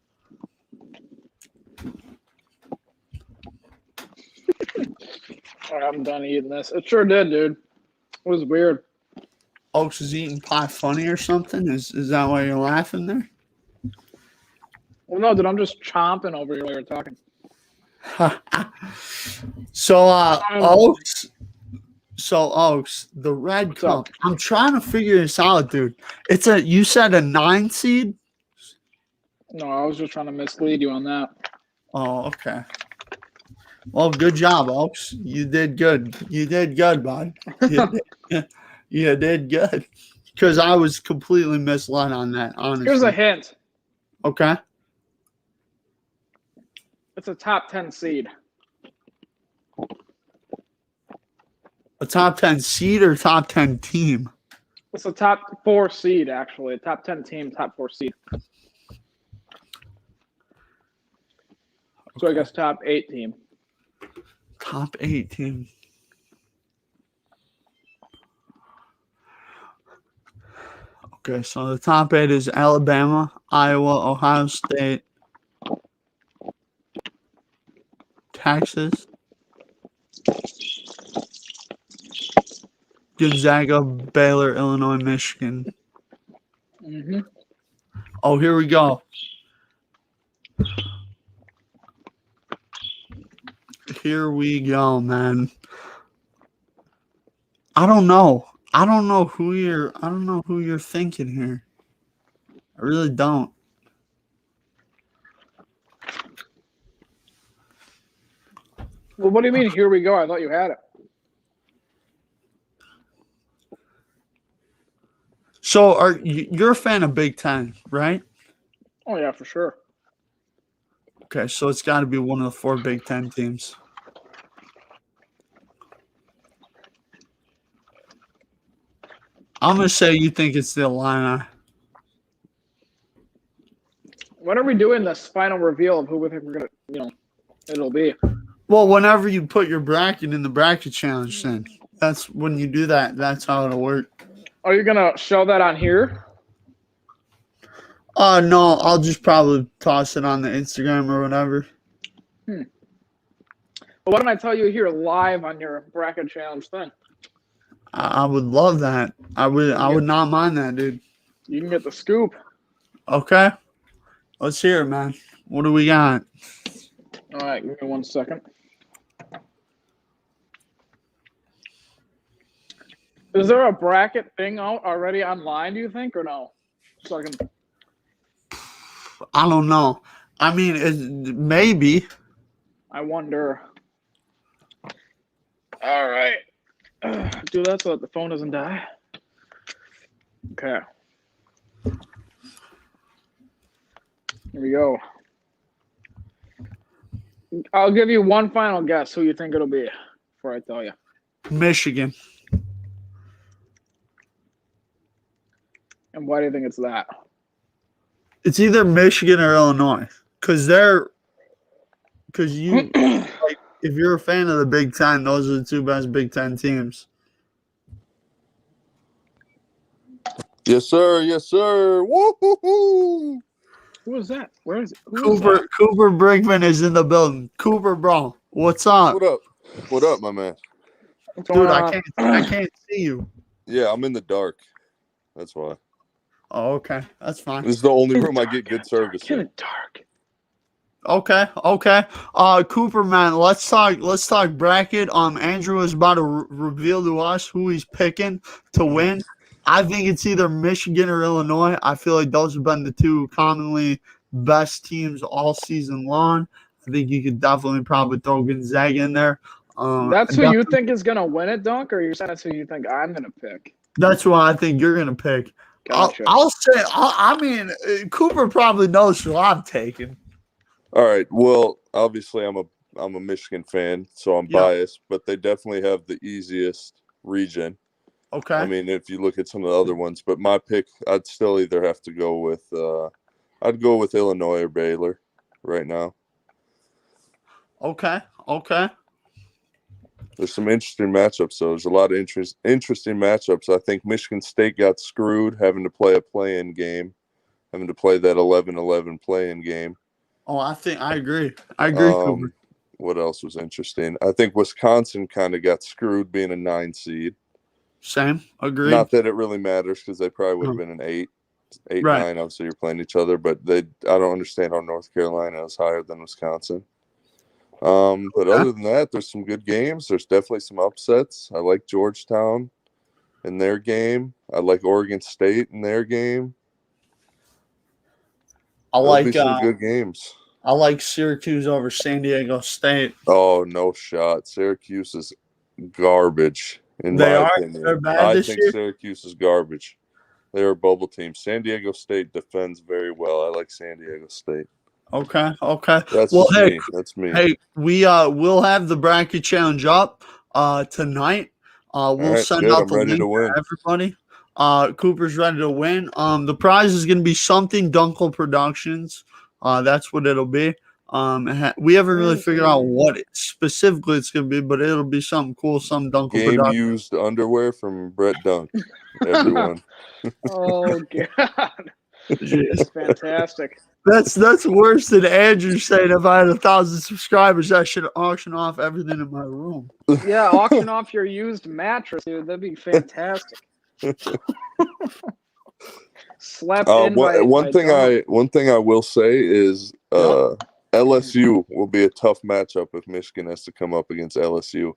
I'm done eating this. It sure did, dude. It was weird. Ochs is eating pie funny or something? Is that why you're laughing there? Well, no, dude, I'm just chomping over here while you're talking. So, Ochs, the red What's cup. up? I'm trying to figure this out, dude. You said a 9 seed? No, I was just trying to mislead you on that. Oh, okay. Well, good job, Ochs. You did good. You did good, bud. You did good. Because I was completely misled on that, honestly. Here's a hint. Okay. It's a top 10 seed. A top 10 seed or top 10 team? It's a top 4 seed, actually. A top 10 team, top 4 seed. So I guess top 8 team. Top 8 team. Okay, so the top 8 is Alabama, Iowa, Ohio State, Texas, Gonzaga, Baylor, Illinois, Michigan. Mm-hmm. Oh, here we go. Here we go, man. I don't know. I don't know who you're thinking here. I really don't. Well, what do you mean? Here we go. I thought you had it. So, you're a fan of Big Ten, right? Oh yeah, for sure. Okay, so it's got to be one of the 4 Big Ten teams. I'm gonna say you think it's the Illini. When are we doing this final reveal of who we think we're gonna, it'll be? Well, whenever you put your bracket in the bracket challenge, then that's when you do that. That's how it'll work. Are you gonna show that on here? No, I'll just probably toss it on the Instagram or whatever. Well, why don't I tell you here live on your bracket challenge thing? I would love that. I would not mind that, dude. You can get the scoop. Okay, let's hear it, man. What do we got? All right, give me 1 second. Is there a bracket thing out already online, do you think, or no? So I can... I don't know. I mean, maybe. I wonder. All right. Do that so that the phone doesn't die. Okay. Here we go. I'll give you one final guess who you think it'll be before I tell you. Michigan. And why do you think it's that? It's either Michigan or Illinois, because you like, if you're a fan of the Big Ten, those are the 2 best Big Ten teams. Yes, sir. Yes, sir. Woo-hoo-hoo. Who is that? Where is it? Cooper Brinkman is in the building. Cooper, bro, what's up? What up? What up, my man? Dude, I can't see you. Yeah, I'm in the dark. That's why. Oh, okay. That's fine. This is the only room I get good service in in. the dark. Okay. Cooper, man, let's talk bracket. Andrew is about to reveal to us who he's picking to win. I think it's either Michigan or Illinois. I feel like those have been the 2 commonly best teams all season long. I think you could definitely probably throw Gonzaga in there. That's who you think is going to win it, Dunk, or you're saying that's who you think I'm going to pick? That's who I think you're going to pick. Gotcha. I'll say, Cooper probably knows who I'm taking. All right. Well, obviously, I'm a Michigan fan, so I'm biased, but they definitely have the easiest region. Okay. I mean, if you look at some of the other ones, but my pick, I'd still either have to go with, I'd go with Illinois or Baylor right now. Okay. There's some interesting matchups, so there's a lot of interesting matchups. I think Michigan State got screwed having to play a play-in game, having to play that 11-11 play-in game. Oh, I agree. Cooper. What else was interesting? I think Wisconsin kind of got screwed being a 9 seed. Same. Agreed. Not that it really matters because they probably would have been an 8, Right. 9. Obviously, you're playing each other, but I don't understand how North Carolina is higher than Wisconsin. But other than that, there's some good games. There's definitely some upsets. I like Georgetown in their game. I like Oregon State in their game. There'll be some good games. I like Syracuse over San Diego State. Oh, no shot. Syracuse is garbage, in my opinion. They're bad I this think year? Syracuse is garbage. They're a bubble team. San Diego State defends very well. I like San Diego State. Okay. That's me. That's me. Hey, we'll have the bracket challenge up tonight. We'll send out the link to everybody. Cooper's ready to win. The prize is going to be something Duenkel Productions. That's what it'll be. We haven't really figured out what specifically it's going to be, but it'll be something cool, some Duenkel Productions. Game used underwear from Brett Dunk. Everyone. Oh God. It's fantastic. That's worse than Andrew saying if I had 1,000 subscribers, I should auction off everything in my room. Yeah, auction off your used mattress, dude. That'd be fantastic. slept in by one thing Donovan. I will say is Yep. LSU will be a tough matchup if Michigan has to come up against LSU.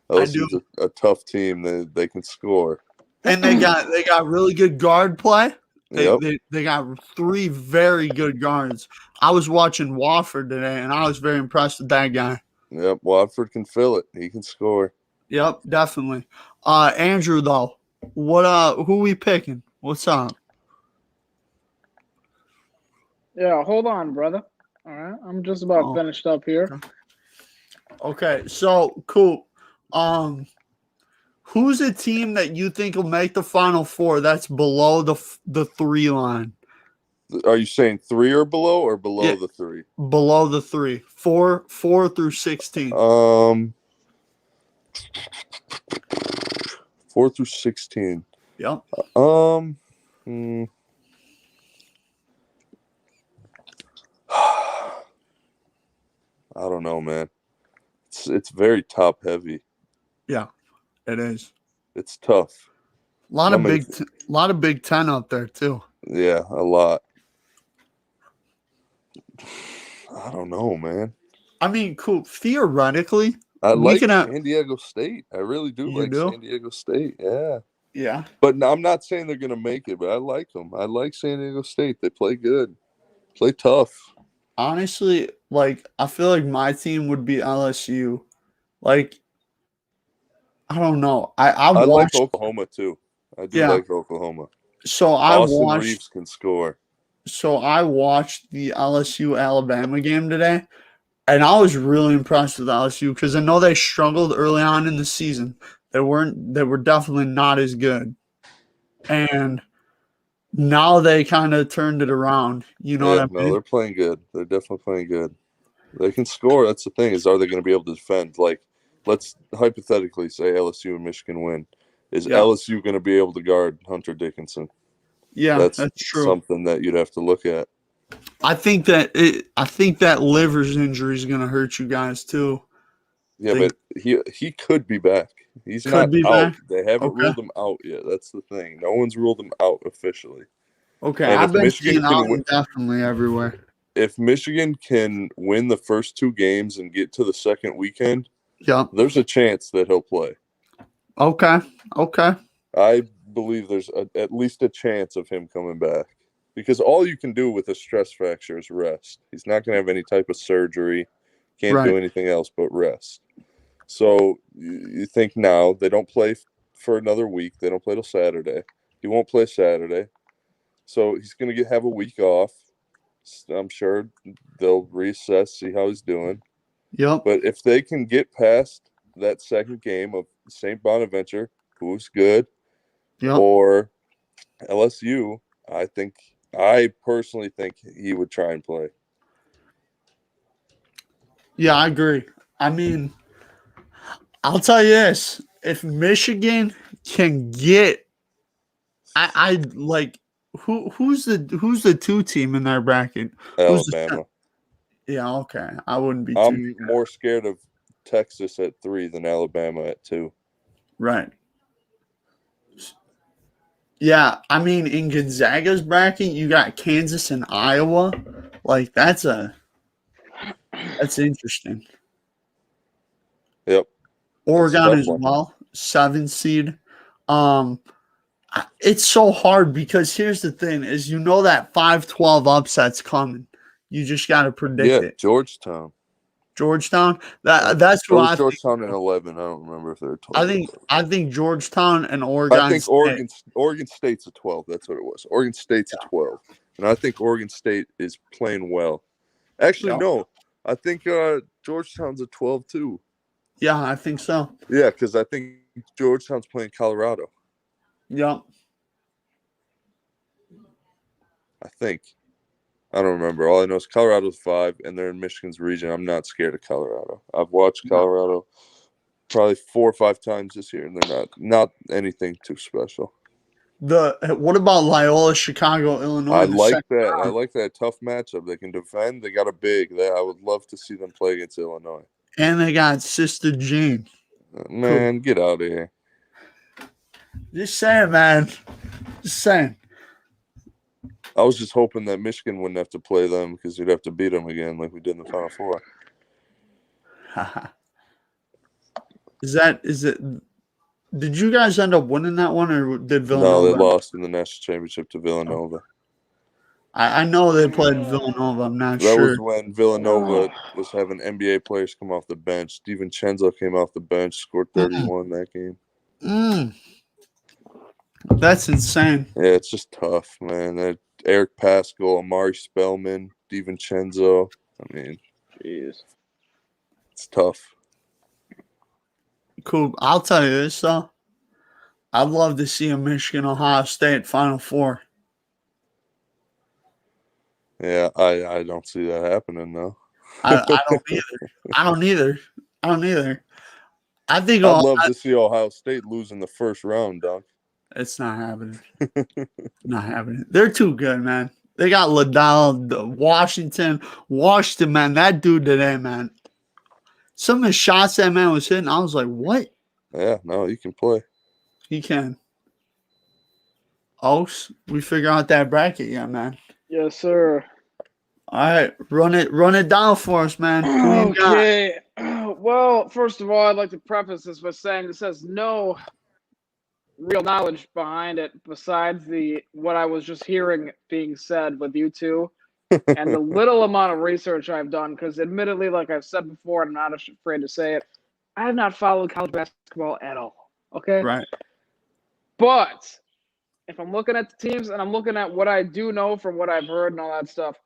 I do. LSU's a tough team. They can score. And they got really good guard play. Yep. They got 3 very good guards. I was watching Wofford today, and I was very impressed with that guy. Yep. Watford can fill it. He can score. Yep, definitely. Andrew, though, who we picking? What's up? Yeah, hold on, brother. All right, I'm just about finished up here. Okay, so Coop, who's a team that you think will make the Final Four that's below the 3 line? Are you saying 3 or below the 3? Below the 3, 4 through 16. 4 through 16. Yep. I don't know, man. It's very top heavy. Yeah, it is. It's tough. A lot of Big Ten up there too. Yeah, a lot. I don't know, man. I mean, Coop, theoretically, I like San Diego State. I really do San Diego State. Yeah. Yeah. But I'm not saying they're going to make it, but I like them. I like San Diego State. They play good. Play tough. Honestly, like, I feel like my team would be LSU. Like, I don't know. I like Oklahoma too. I do like Oklahoma. So Austin Reeves can score. So I watched the LSU Alabama game today, and I was really impressed with LSU because I know they struggled early on in the season. They were definitely not as good. And now they kind of turned it around. You know what I mean? No, they're playing good. They're definitely playing good. They can score. That's the thing, is are they going to be able to defend? Like, let's hypothetically say LSU and Michigan win. Is LSU going to be able to guard Hunter Dickinson? Yeah, that's true. Something that you'd have to look at. I think that Livers injury is going to hurt you guys too. Yeah, but he could be back. He's not out. Back? They haven't ruled him out yet. That's the thing. No one's ruled him out officially. Okay, and I've been seeing out definitely everywhere. If Michigan can win the first 2 games and get to the second weekend, there's a chance that he'll play. Okay. I believe there's at least a chance of him coming back, because all you can do with a stress fracture is rest. He's not going to have any type of surgery. Can't do anything else but rest. So you think now they don't play for another week. They don't play till Saturday. He won't play Saturday. So he's going to have a week off. I'm sure they'll reassess, see how he's doing. Yep. But if they can get past that second game of St. Bonaventure, who's good, or LSU, I personally think he would try and play. Yeah, I agree. I mean, I'll tell you this: if Michigan can get, I like who's the 2 team in their bracket? Alabama. Yeah, okay. I wouldn't be. I'm more scared of Texas at 3 than Alabama at 2. Right. Yeah, I mean, in Gonzaga's bracket, you got Kansas and Iowa. Like, that's interesting. Yep. Oregon as well, 7 seed. It's so hard because here's the thing: is that 5-12 upset's coming. You just got to predict it. Georgetown. That's what I think. Georgetown in 11. I don't remember if they're 12. I think Georgetown and Oregon. I think Oregon State's a 12. That's what it was. Oregon State's a 12, and I think Oregon State is playing well. Actually, no. I think Georgetown's a 12 too. Yeah, I think so. Yeah, because I think Georgetown's playing Colorado. Yep. I think. I don't remember. All I know is Colorado's 5, and they're in Michigan's region. I'm not scared of Colorado. I've watched Colorado probably 4 or 5 times this year, and they're not anything too special. What about Loyola, Chicago, Illinois? I like that. I like that tough matchup. They can defend. They got a big. I would love to see them play against Illinois. And they got Sister Jean. Man, get out of here. Just saying, man. Just saying. I was just hoping that Michigan wouldn't have to play them because we'd have to beat them again like we did in the Final Four. Is it? Did you guys end up winning that one, or did No, Villanova? they lost in the national championship to Villanova. I know they played Villanova. I'm not That sure. was when Villanova was having NBA players come off the bench. DiVincenzo came off the bench, scored 31 that game. That's insane. Yeah, it's just tough, man. Eric Pascal, Amari Spellman, DiVincenzo. I mean, Jeez. it's tough. Cool. I'll tell you this though. I'd love to see a Michigan Ohio State Final Four. Yeah, I don't see that happening though. I don't either. I don't either. I think I'd love to see Ohio State lose in the first round, Doc. it's not happening. Not happening. They're too good, man. They got Liddell, Washington, man. That dude today, man. Some of the shots that man was hitting, I was like, what? Yeah, no, he can play. He can. Ochs, we figure out that bracket yet, man. Yes, sir. All right, run it down for us, man. Who you got? Okay. Well, first of all, I'd like to preface this by saying this has no real knowledge behind it besides what I was just hearing being said with you two and the little amount of research I've done. Because admittedly, like I've said before, and I'm not afraid to say it, I have not followed college basketball at all. Okay? Right. But if I'm looking at the teams and I'm looking at what I do know from what I've heard and all that stuff,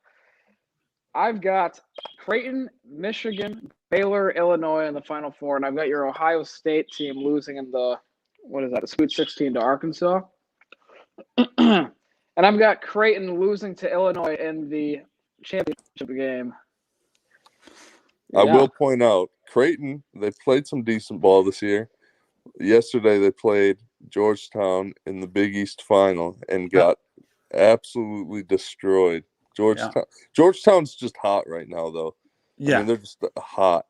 I've got Creighton, Michigan, Baylor, Illinois in the Final Four, and I've got your Ohio State team losing in the Sweet 16 to Arkansas. And I've got Creighton losing to Illinois in the championship game. I will point out, Creighton, they played some decent ball this year. Yesterday they played Georgetown in the Big East final and got absolutely destroyed. Georgetown's just hot right now, though. Yeah. I mean, they're just hot.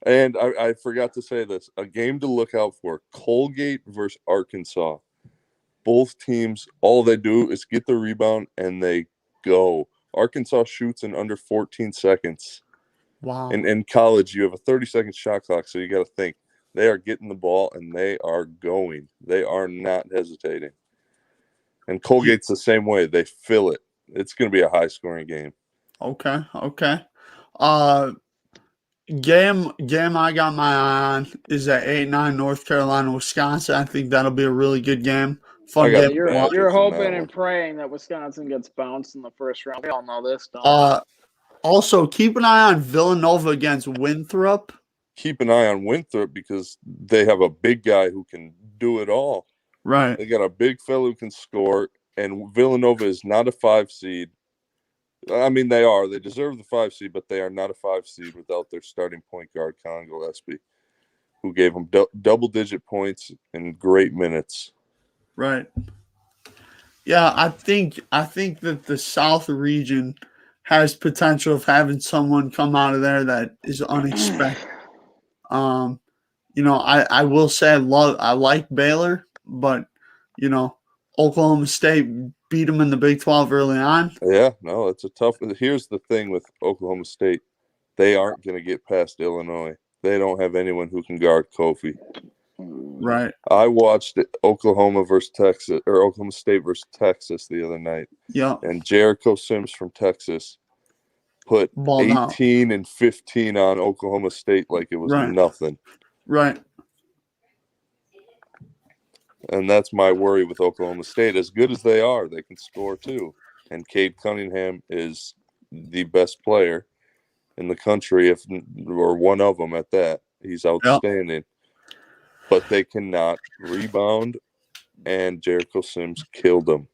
And I forgot to say this. A game to look out for, Colgate versus Arkansas. Both teams, all they do is get the rebound and they go. Arkansas shoots in under 14 seconds. Wow. In college, you have a 30-second shot clock, so you got to think. They are getting the ball, and they are going. They are not hesitating. And Colgate's the same way. They fill it. It's going to be a high-scoring game. Okay. Game I got my eye on is at 8-9 North Carolina, Wisconsin. I think that'll be a really good game. Fun game. You're hoping and praying that Wisconsin gets bounced in the first round. We all know this, don't we? Also, keep an eye on Villanova against Winthrop. Keep an eye on Winthrop because they have a big guy who can do it all. Right. They got a big fellow who can score, and Villanova is not a 5 seed. I mean, they are. They deserve the 5 seed, but they are not a 5 seed without their starting point guard, Colin Gillespie, who gave them double-digit points and great minutes. Right. Yeah, I think that the South region has potential of having someone come out of there that is unexpected. I will say I like Baylor, but Oklahoma State beat them in the Big 12 early on. Yeah, no, it's a tough. Here's the thing with Oklahoma State. They aren't going to get past Illinois. They don't have anyone who can guard Kofi. Right. I watched Oklahoma State versus Texas the other night. Yeah. And Jericho Sims from Texas put 18 and 15 on Oklahoma State like it was nothing. Right. And that's my worry with Oklahoma State. As good as they are, they can score too. And Cade Cunningham is the best player in the country, or one of them at that. He's outstanding. But they cannot rebound, and Jericho Sims killed them.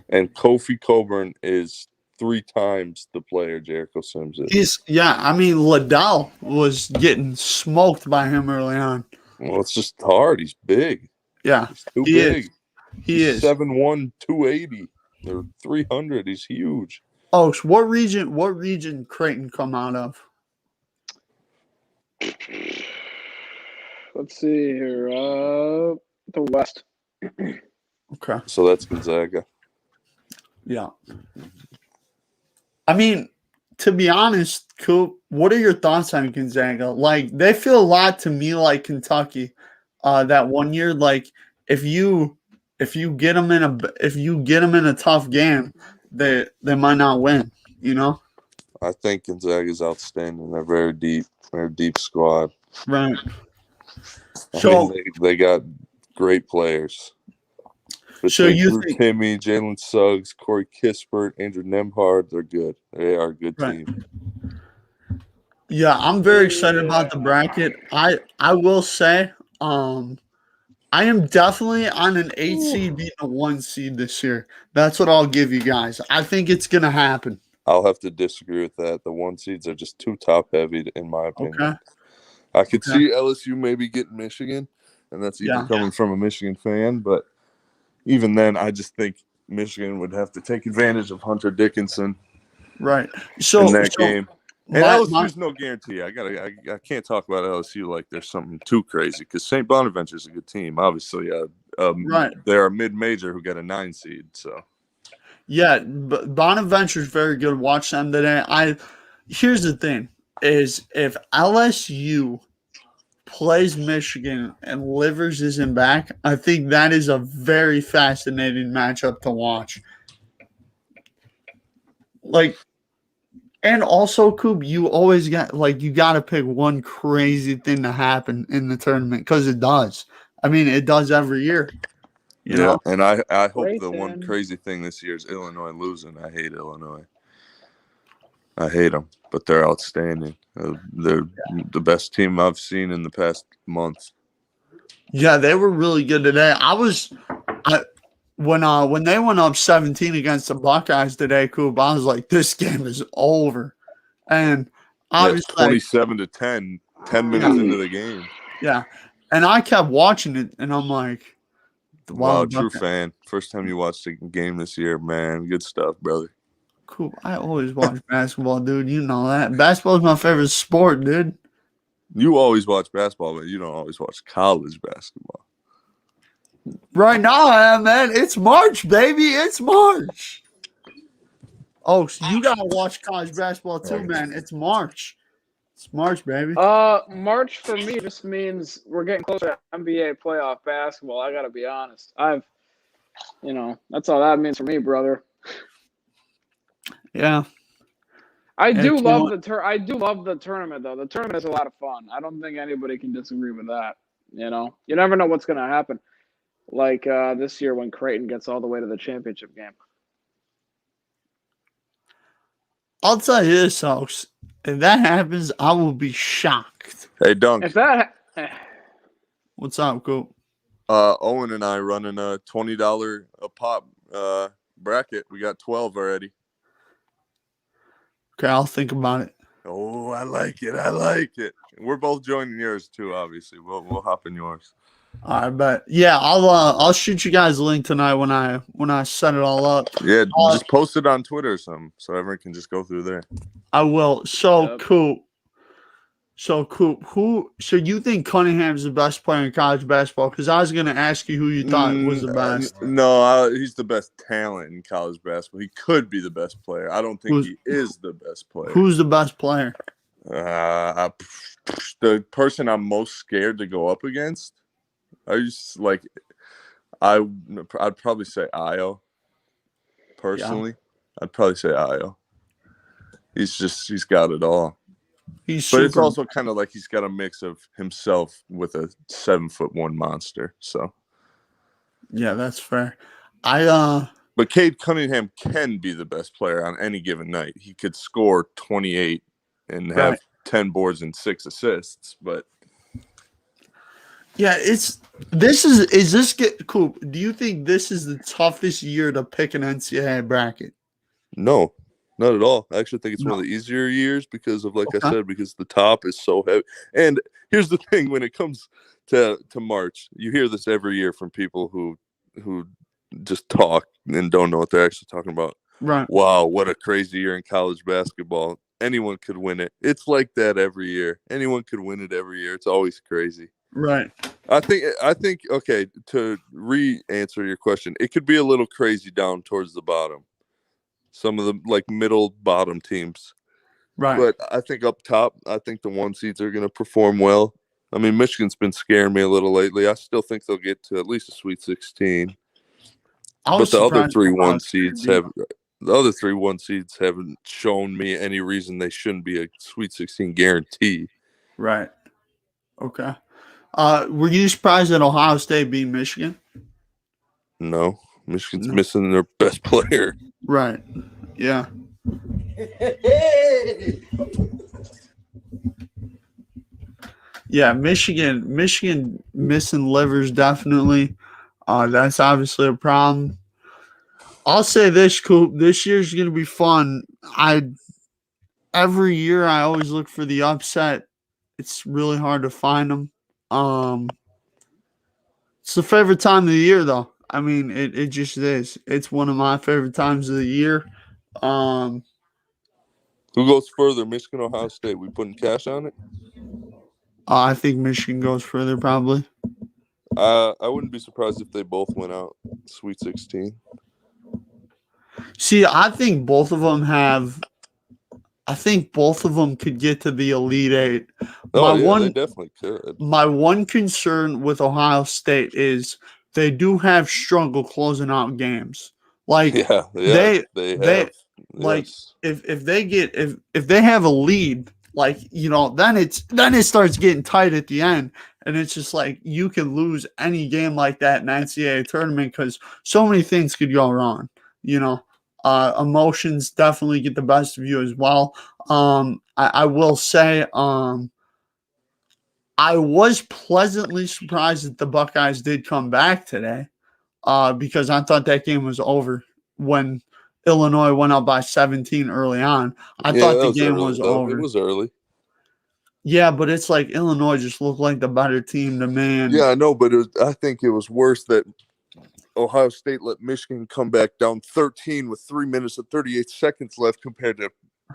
And Kofi Coburn is 3 times the player Jericho Sims is. Liddell was getting smoked by him early on. Well, it's just hard. He's big. Yeah. He's too big. He's 7'1", 280. They're 300. He's huge. Oh, so what region Creighton come out of? Let's see here. The West. Okay. So that's Gonzaga. Yeah. I mean, to be honest, Coop, what are your thoughts on Gonzaga? Like, they feel a lot to me like Kentucky. That one year, like if you get them in a tough game, they might not win. You know, I think Gonzaga is outstanding. They're very deep squad. right? I mean, So, they got great players so between you Drew think, Timme, Jalen Suggs, Corey Kispert, Andrew Nembhard. They're good. They are a good right? team. Yeah, I'm very excited about the bracket. I will say, I am definitely on an 8 seed beating a 1 seed this year. That's what I'll give you guys. I think it's gonna happen. I'll have to disagree with that. The one seeds are just too top heavy, in my Okay. opinion. I could Okay. see LSU maybe getting Michigan, and that's even Yeah. coming from a Michigan fan. But even then, I just think Michigan would have to take advantage of Hunter Dickinson Right. in So that game. And my LSU's no guarantee. I can't talk about LSU like there's something too crazy because St. Bonaventure's a good team. Obviously, right. they're a mid-major who got a 9 seed. So Yeah, Bonaventure's very good. Watch them today. Here's the thing is if LSU plays Michigan and Livers isn't back, I think that is a very fascinating matchup to watch. Like, and also, Coop, you always got you got to pick one crazy thing to happen in the tournament because it does. I mean, it does every year. You yeah, know, and I hope the one Grayson. crazy thing this year is Illinois losing. I hate Illinois. I hate them, but they're outstanding. They're the best team I've seen in the past month. yeah, they were really good today. I when they went up 17 against the Buckeyes today, Coop, I was like, this game is over, and Yeah, obviously, 27-10, 10 minutes yeah, into the game. yeah, and I kept watching it, and I'm like, wow, Wow, the true Buckeyes. fan. First time you watched a game this year, man. Good stuff, brother. Cool. I always watch basketball, dude. You know that. Basketball is my favorite sport, dude. You always watch basketball, but you don't always watch college basketball. Right now, I am, man. It's March, baby. It's March. Oh, so you gotta watch college basketball too, man. It's March. It's March, baby. March for me just means we're getting closer to NBA playoff basketball. I gotta be honest. That's all that means for me, brother. Yeah. I do If you love want, I do love the tournament though. The tournament is a lot of fun. I don't think anybody can disagree with that. You never know what's gonna happen. Like this year when Creighton gets all the way to the championship game. I'll tell you this, folks. If that happens, I will be shocked. Hey, Dunk. If that, What's up, Coop? Owen and I running a $20 a pop bracket. We got 12 already. Okay, I'll think about it. Oh, I like it. I like it. We're both joining yours too. Obviously, we'll hop in yours. All right, but yeah, I'll shoot you guys a link tonight when I set it all up. Yeah, just post it on Twitter or something so everyone can just go through there. I will. So Yep. Coop. So Coop, so you think Cunningham's the best player in college basketball? Because I was gonna ask you who you thought was the best. No, he's the best talent in college basketball. He could be the best player. I don't think he is the best player. Who's the best player? The person I'm most scared to go up against. I'd probably say Io. Personally, I'd probably say Io. He's got it all. But it's also kind of like he's got a mix of himself with a 7'1" monster. So yeah, that's fair. But Cade Cunningham can be the best player on any given night. He could score 28 and have 10 boards and 6 assists. But yeah, Coop? Do you think this is the toughest year to pick an NCAA bracket? no, not at all. I actually think it's one of the easier years because of, I said, because the top is so heavy. And here's the thing: when it comes to March, you hear this every year from people who just talk and don't know what they're actually talking about. Right. Wow, what a crazy year in college basketball. Anyone could win it. It's like that every year. Anyone could win it every year. It's always crazy. Right. I think okay, to re-answer your question, it could be a little crazy down towards the bottom. some of the like middle bottom teams. Right. But I think up top, I think the 1 seeds are going to perform well. I mean, Michigan's been scaring me a little lately. I still think they'll get to at least a Sweet 16. I was But the other surprised three Ohio 1 State seeds beat have the other 3 1 seeds haven't shown me any reason they shouldn't be a Sweet 16 guarantee. Right. Okay. Were you surprised that Ohio State beat Michigan? No, Michigan's No. missing their best player. Right. Yeah. Yeah, Michigan missing livers definitely. That's obviously a problem. I'll say this, Coop. This year's gonna be fun. Every year I always look for the upset. It's really hard to find them. It's the favorite time of the year, though. I mean, it just is. It's one of my favorite times of the year. Who goes further, Michigan or Ohio State? We putting cash on it? I think Michigan goes further, probably. I wouldn't be surprised if they both went out Sweet 16. See, I think both of them could get to the Elite Eight. They definitely could. My one concern with Ohio State is they do have struggle closing out games. Like they have. Like Yes. if they have a lead, like then it starts getting tight at the end, and it's just like you can lose any game like that in NCAA tournament because so many things could go wrong. Emotions definitely get the best of you as well. I will say, I was pleasantly surprised that the Buckeyes did come back today, because I thought that game was over when Illinois went up by 17 early on. I thought the game was over. It was early. Yeah, but it's like Illinois just looked like the better team to me. Yeah, I know, but I think it was worse that Ohio State let Michigan come back down 13 with 3 minutes and 38 seconds left compared to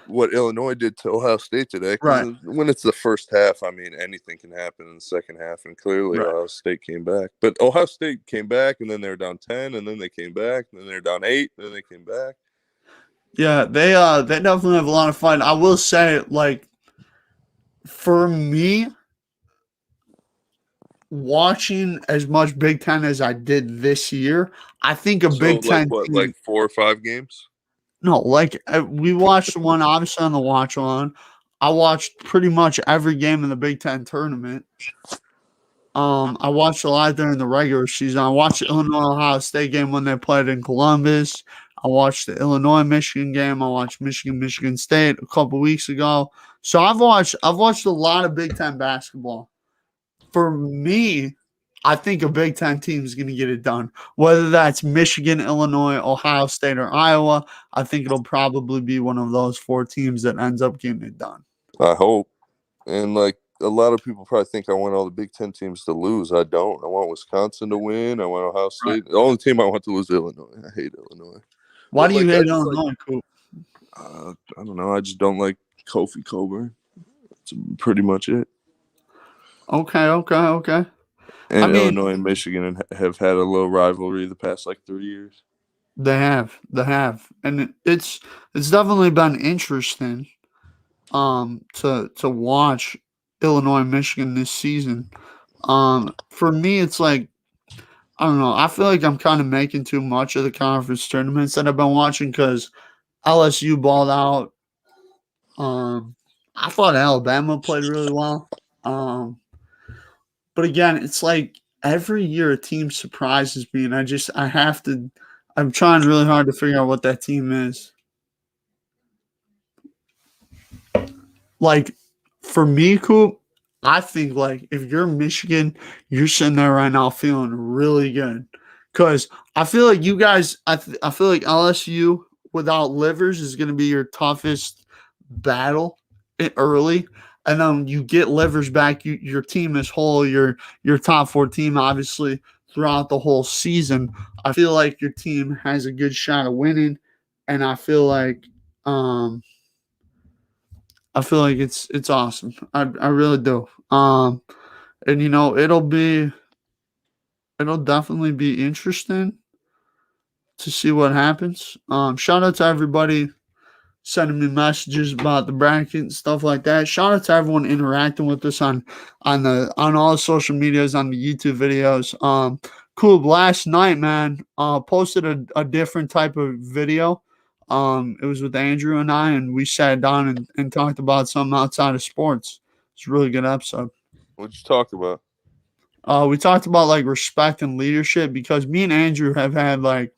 what Illinois did to Ohio State today. Right. When it's the first half, I mean, anything can happen in the second half, and clearly Right. Ohio State came back. But Ohio State came back, and then they were down 10, and then they came back, and then they were down 8, and then they came back. Yeah, they definitely have a lot of fun. I will say, like, for me, watching as much Big Ten as I did this year, I think a Big Ten like, team, like 4 or 5 games? No, like we watched one obviously on the watch on. I watched pretty much every game in the Big Ten tournament. I watched a lot during the regular season. I watched the Illinois Ohio State game when they played in Columbus. I watched the Illinois Michigan game. I watched Michigan State a couple weeks ago. So I've watched a lot of Big Ten basketball. For me, I think a Big Ten team is going to get it done. Whether that's Michigan, Illinois, Ohio State, or Iowa, I think it'll probably be one of those 4 teams that ends up getting it done. I hope. And like a lot of people probably think I want all the Big Ten teams to lose. I don't. I want Wisconsin to win. I want Ohio State. Right. The only team I want to lose is Illinois. I hate Illinois. Why do you hate Illinois, Coop? I don't know. I just don't like Kofi Coburn. That's pretty much it. Okay. And Illinois and Michigan have had a little rivalry the past like 3 years. They have, and it's definitely been interesting, to watch Illinois and Michigan this season. For me, it's like I don't know. I feel like I'm kind of making too much of the conference tournaments that I've been watching because LSU balled out. I thought Alabama played really well. But again, it's like every year a team surprises me, and I'm trying really hard to figure out what that team is. Like, for me, Coop, I think, like, if you're Michigan, you're sitting there right now feeling really good. Because I feel like you guys, I feel like LSU without Livers is going to be your toughest battle early. And then you get Livers back, your team is whole, your top 4 team, obviously, throughout the whole season. I feel like your team has a good shot of winning, and I feel like it's awesome. I really do. And it'll definitely be interesting. to see what happens. Shout out to everybody sending me messages about the bracket and stuff like that. Shout out to everyone interacting with us on all the social medias, on the YouTube videos. Coop last night, man, posted a different type of video. It was with Andrew and I, and we sat down and talked about something outside of sports. It's a really good episode. What'd you talk about? We talked about like respect and leadership, because me and Andrew have had like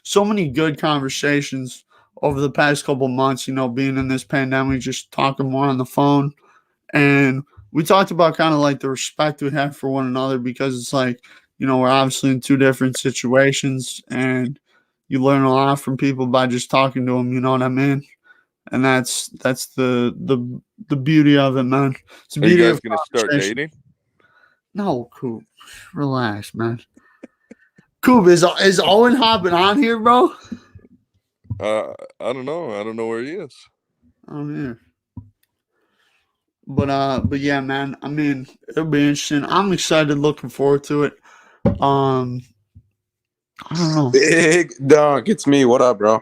so many good conversations over the past couple months, being in this pandemic, just talking more on the phone. And we talked about kind of like the respect we have for one another, because it's like, we're obviously in two different situations, and you learn a lot from people by just talking to them, you know what I mean? And that's the beauty of it, man. It's the Are you beauty guys of gonna start conversation. dating? No, Coop. Relax, man. Coop, is Owenn hopping on here, bro? I don't know. I don't know where he is. I'm here. But yeah, man. I mean, it'll be interesting. I'm excited, looking forward to it. I don't know. Big Dunk, it's me. What up, bro?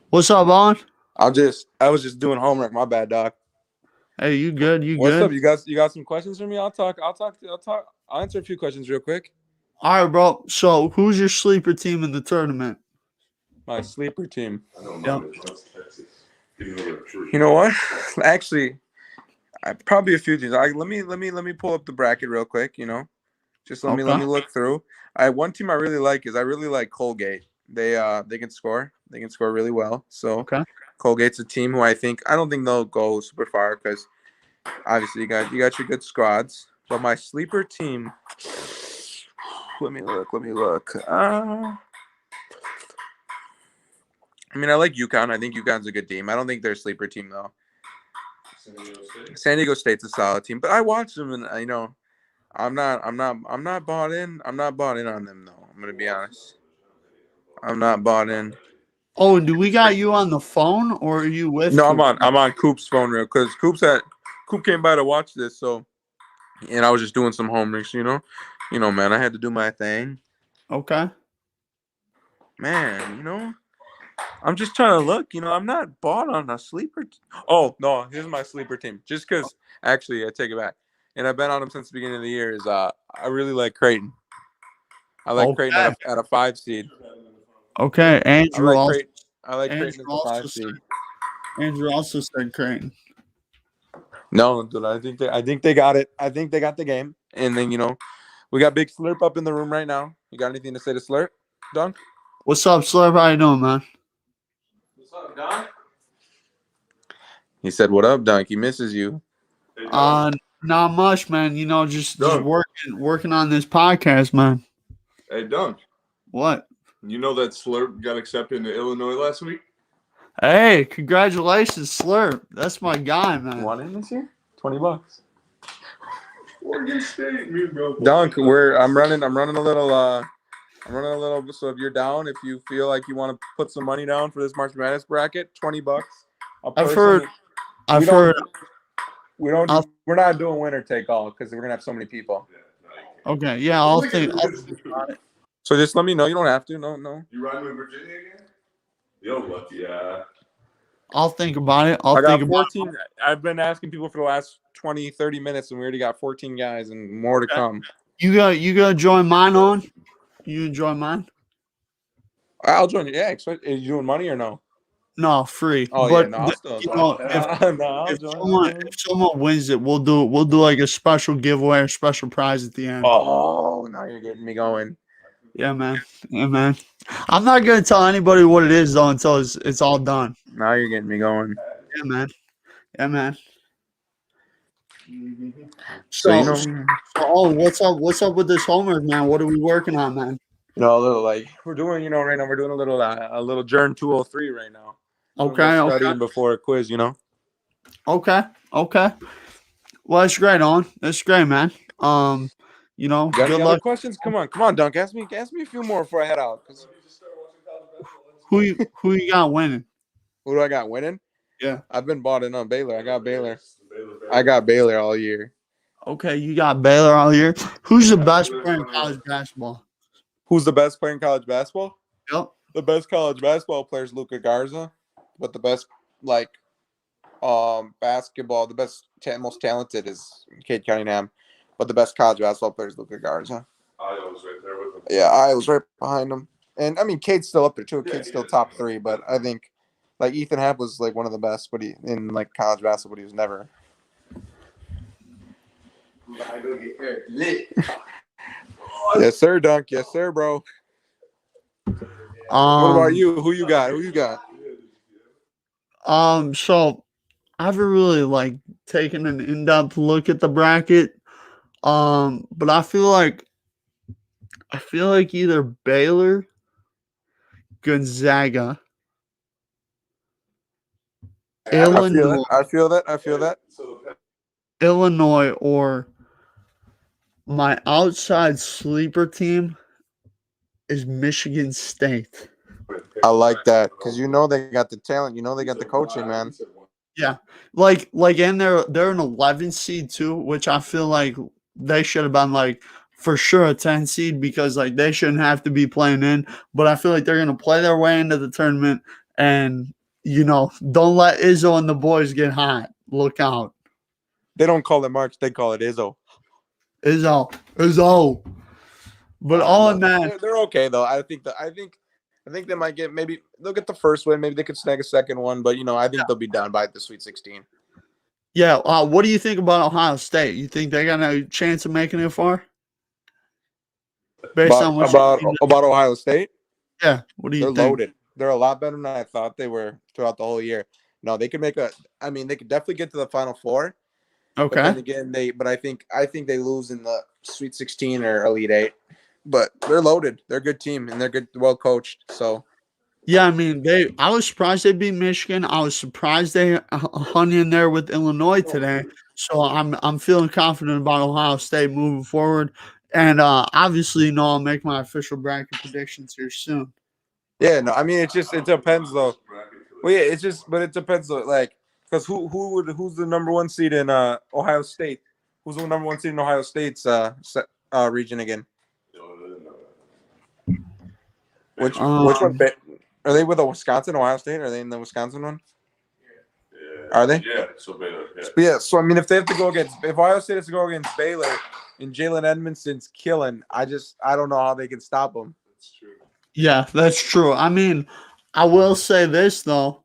What's up, Owen? I was just doing homework. My bad, Doc. Hey, you good? You What's good? up? You got some questions for me? I'll answer a few questions real quick. All right, bro. So, who's your sleeper team in the tournament? My sleeper team. Yep. You know what? Actually, probably a few teams. Let me pull up the bracket real quick. Just let me look through. One team I really like Colgate. They can score. They can score really well. So Colgate's a team who I don't think they'll go super far, because obviously you got your good squads. But my sleeper team. Let me look. I like UConn. I think UConn's a good team. I don't think they're a sleeper team though. San Diego State's a solid team, but I watched them, and I'm not bought in. I'm not bought in on them though. I'm gonna be honest. I'm not bought in. Oh, and do we got you on the phone, or are you with? No, Coop? I'm on Coop's phone real, because Coop came by to watch this, and I was just doing some homework. Man, I had to do my thing. Okay. Man, I'm just trying to look. I'm not bought on a sleeper. Oh no, here's my sleeper team. Just because, actually, I take it back, and I've been on them since the beginning of the year. Is I really like Creighton. I like Creighton at a 5 seed. Okay, Andrew. I like Creighton as a 5 seed. Andrew also said Creighton. No, dude, I think they got it. I think they got the game. And then we got Big Slurp up in the room right now. You got anything to say to Slurp, Dunk? What's up, Slurp? How you doing, man? What's up, Dunk? He said, "What up, Dunk? He misses you." Not much, man. Just working on this podcast, man. Hey, Dunk. What? You know that Slurp got accepted into Illinois last week? Hey, congratulations, Slurp. That's my guy, man. Want in this year? $20. Oregon State, me, bro. Dunk, I'm running a little. So if you're down, if you feel like you want to put some money down for this March Madness bracket, $20. I've heard. We're not doing winner take all, because we're gonna have so many people. Okay, yeah, I'll think about it. So just let me know. You don't have to. No. You riding with Virginia again? Yo, lucky, I'll think about it. I got 14. I've been asking people for the last 20, 30 minutes, and we already got 14 guys and more to come. You gotta join mine on? You enjoy mine? I'll join you. Yeah, are you doing money or no? No, free. Oh, but yeah, no, I'll still join. If someone wins it, we'll do like a special giveaway or special prize at the end. Oh, now you're getting me going. Yeah, man. I'm not gonna tell anybody what it is though until it's all done. Now you're getting me going. Yeah, man. So what's up with this homework, man? What are we working on, man? A little we're doing, right now we're doing a little Journey 203 right now. Okay. Studying before a quiz, Okay. Well, that's great, On. That's great, man. Got good any luck. other questions? Come on, Dunk. Ask me a few more before I head out. Who you got winning? Who do I got winning? Yeah. I've been bought in on Baylor. I got Baylor all year. Okay, you got Baylor all year. Who's the best player in college basketball? Who's the best player in college basketball? Yep. The best college basketball player is Luka Garza, but the best basketball, the most talented is Cade Cunningham, but the best college basketball player is Luka Garza. Iowa's right there with him. Yeah, Iowa's right behind him, and I mean Cade's still up there too. Cade's still top 3, but I think like Ethan Happ was like one of the best, but he in like college basketball, but he was never. Yes, sir, Dunk. Yes, sir, bro. What about you? Who you got? So I haven't really like taken an in-depth look at the bracket. But I feel like either Baylor, Gonzaga, Illinois, I feel that. Illinois, or my outside sleeper team is Michigan State. I like that because you know they got the talent. You know they got the coaching, man. Yeah, like, and they're an 11 seed too, which I feel like they should have been like for sure a 10 seed because like they shouldn't have to be playing in. But I feel like they're gonna play their way into the tournament, and don't let Izzo and the boys get hot. Look out. They don't call it March; they call it Izzo. Izzo. But Owenn, man, they're okay though. I think they might get they'll get the first win. Maybe they could snag a second one, but I think they'll be done by the Sweet 16. Yeah. What do you think about Ohio State? You think they got a chance of making it far? Based on what about Ohio State? Yeah. What do you think? They're loaded. They're a lot better than I thought they were throughout the whole year. No, they could they could definitely get to the Final Four. Okay. But then again, I think they lose in the Sweet 16 or Elite 8. But they're loaded. They're a good team and they're good, well coached. So. Yeah, I mean, I was surprised they beat Michigan. I was surprised they hung in there with Illinois today. So I'm feeling confident about Ohio State moving forward. And obviously, I'll make my official bracket predictions here soon. Yeah, no, I mean it depends though. Well, yeah, it depends though, like because who's the number 1 seed in Ohio State? Who's the number 1 seed in Ohio State's region again? Which one? Are they with Wisconsin, Ohio State? Are they in the Wisconsin one? Yeah. Are they? Yeah. So Baylor. Yeah. So I mean, if Ohio State has to go against Baylor and Jalen Edmondson's killing, I don't know how they can stop them. That's true. Yeah, that's true. I mean, I will say this though.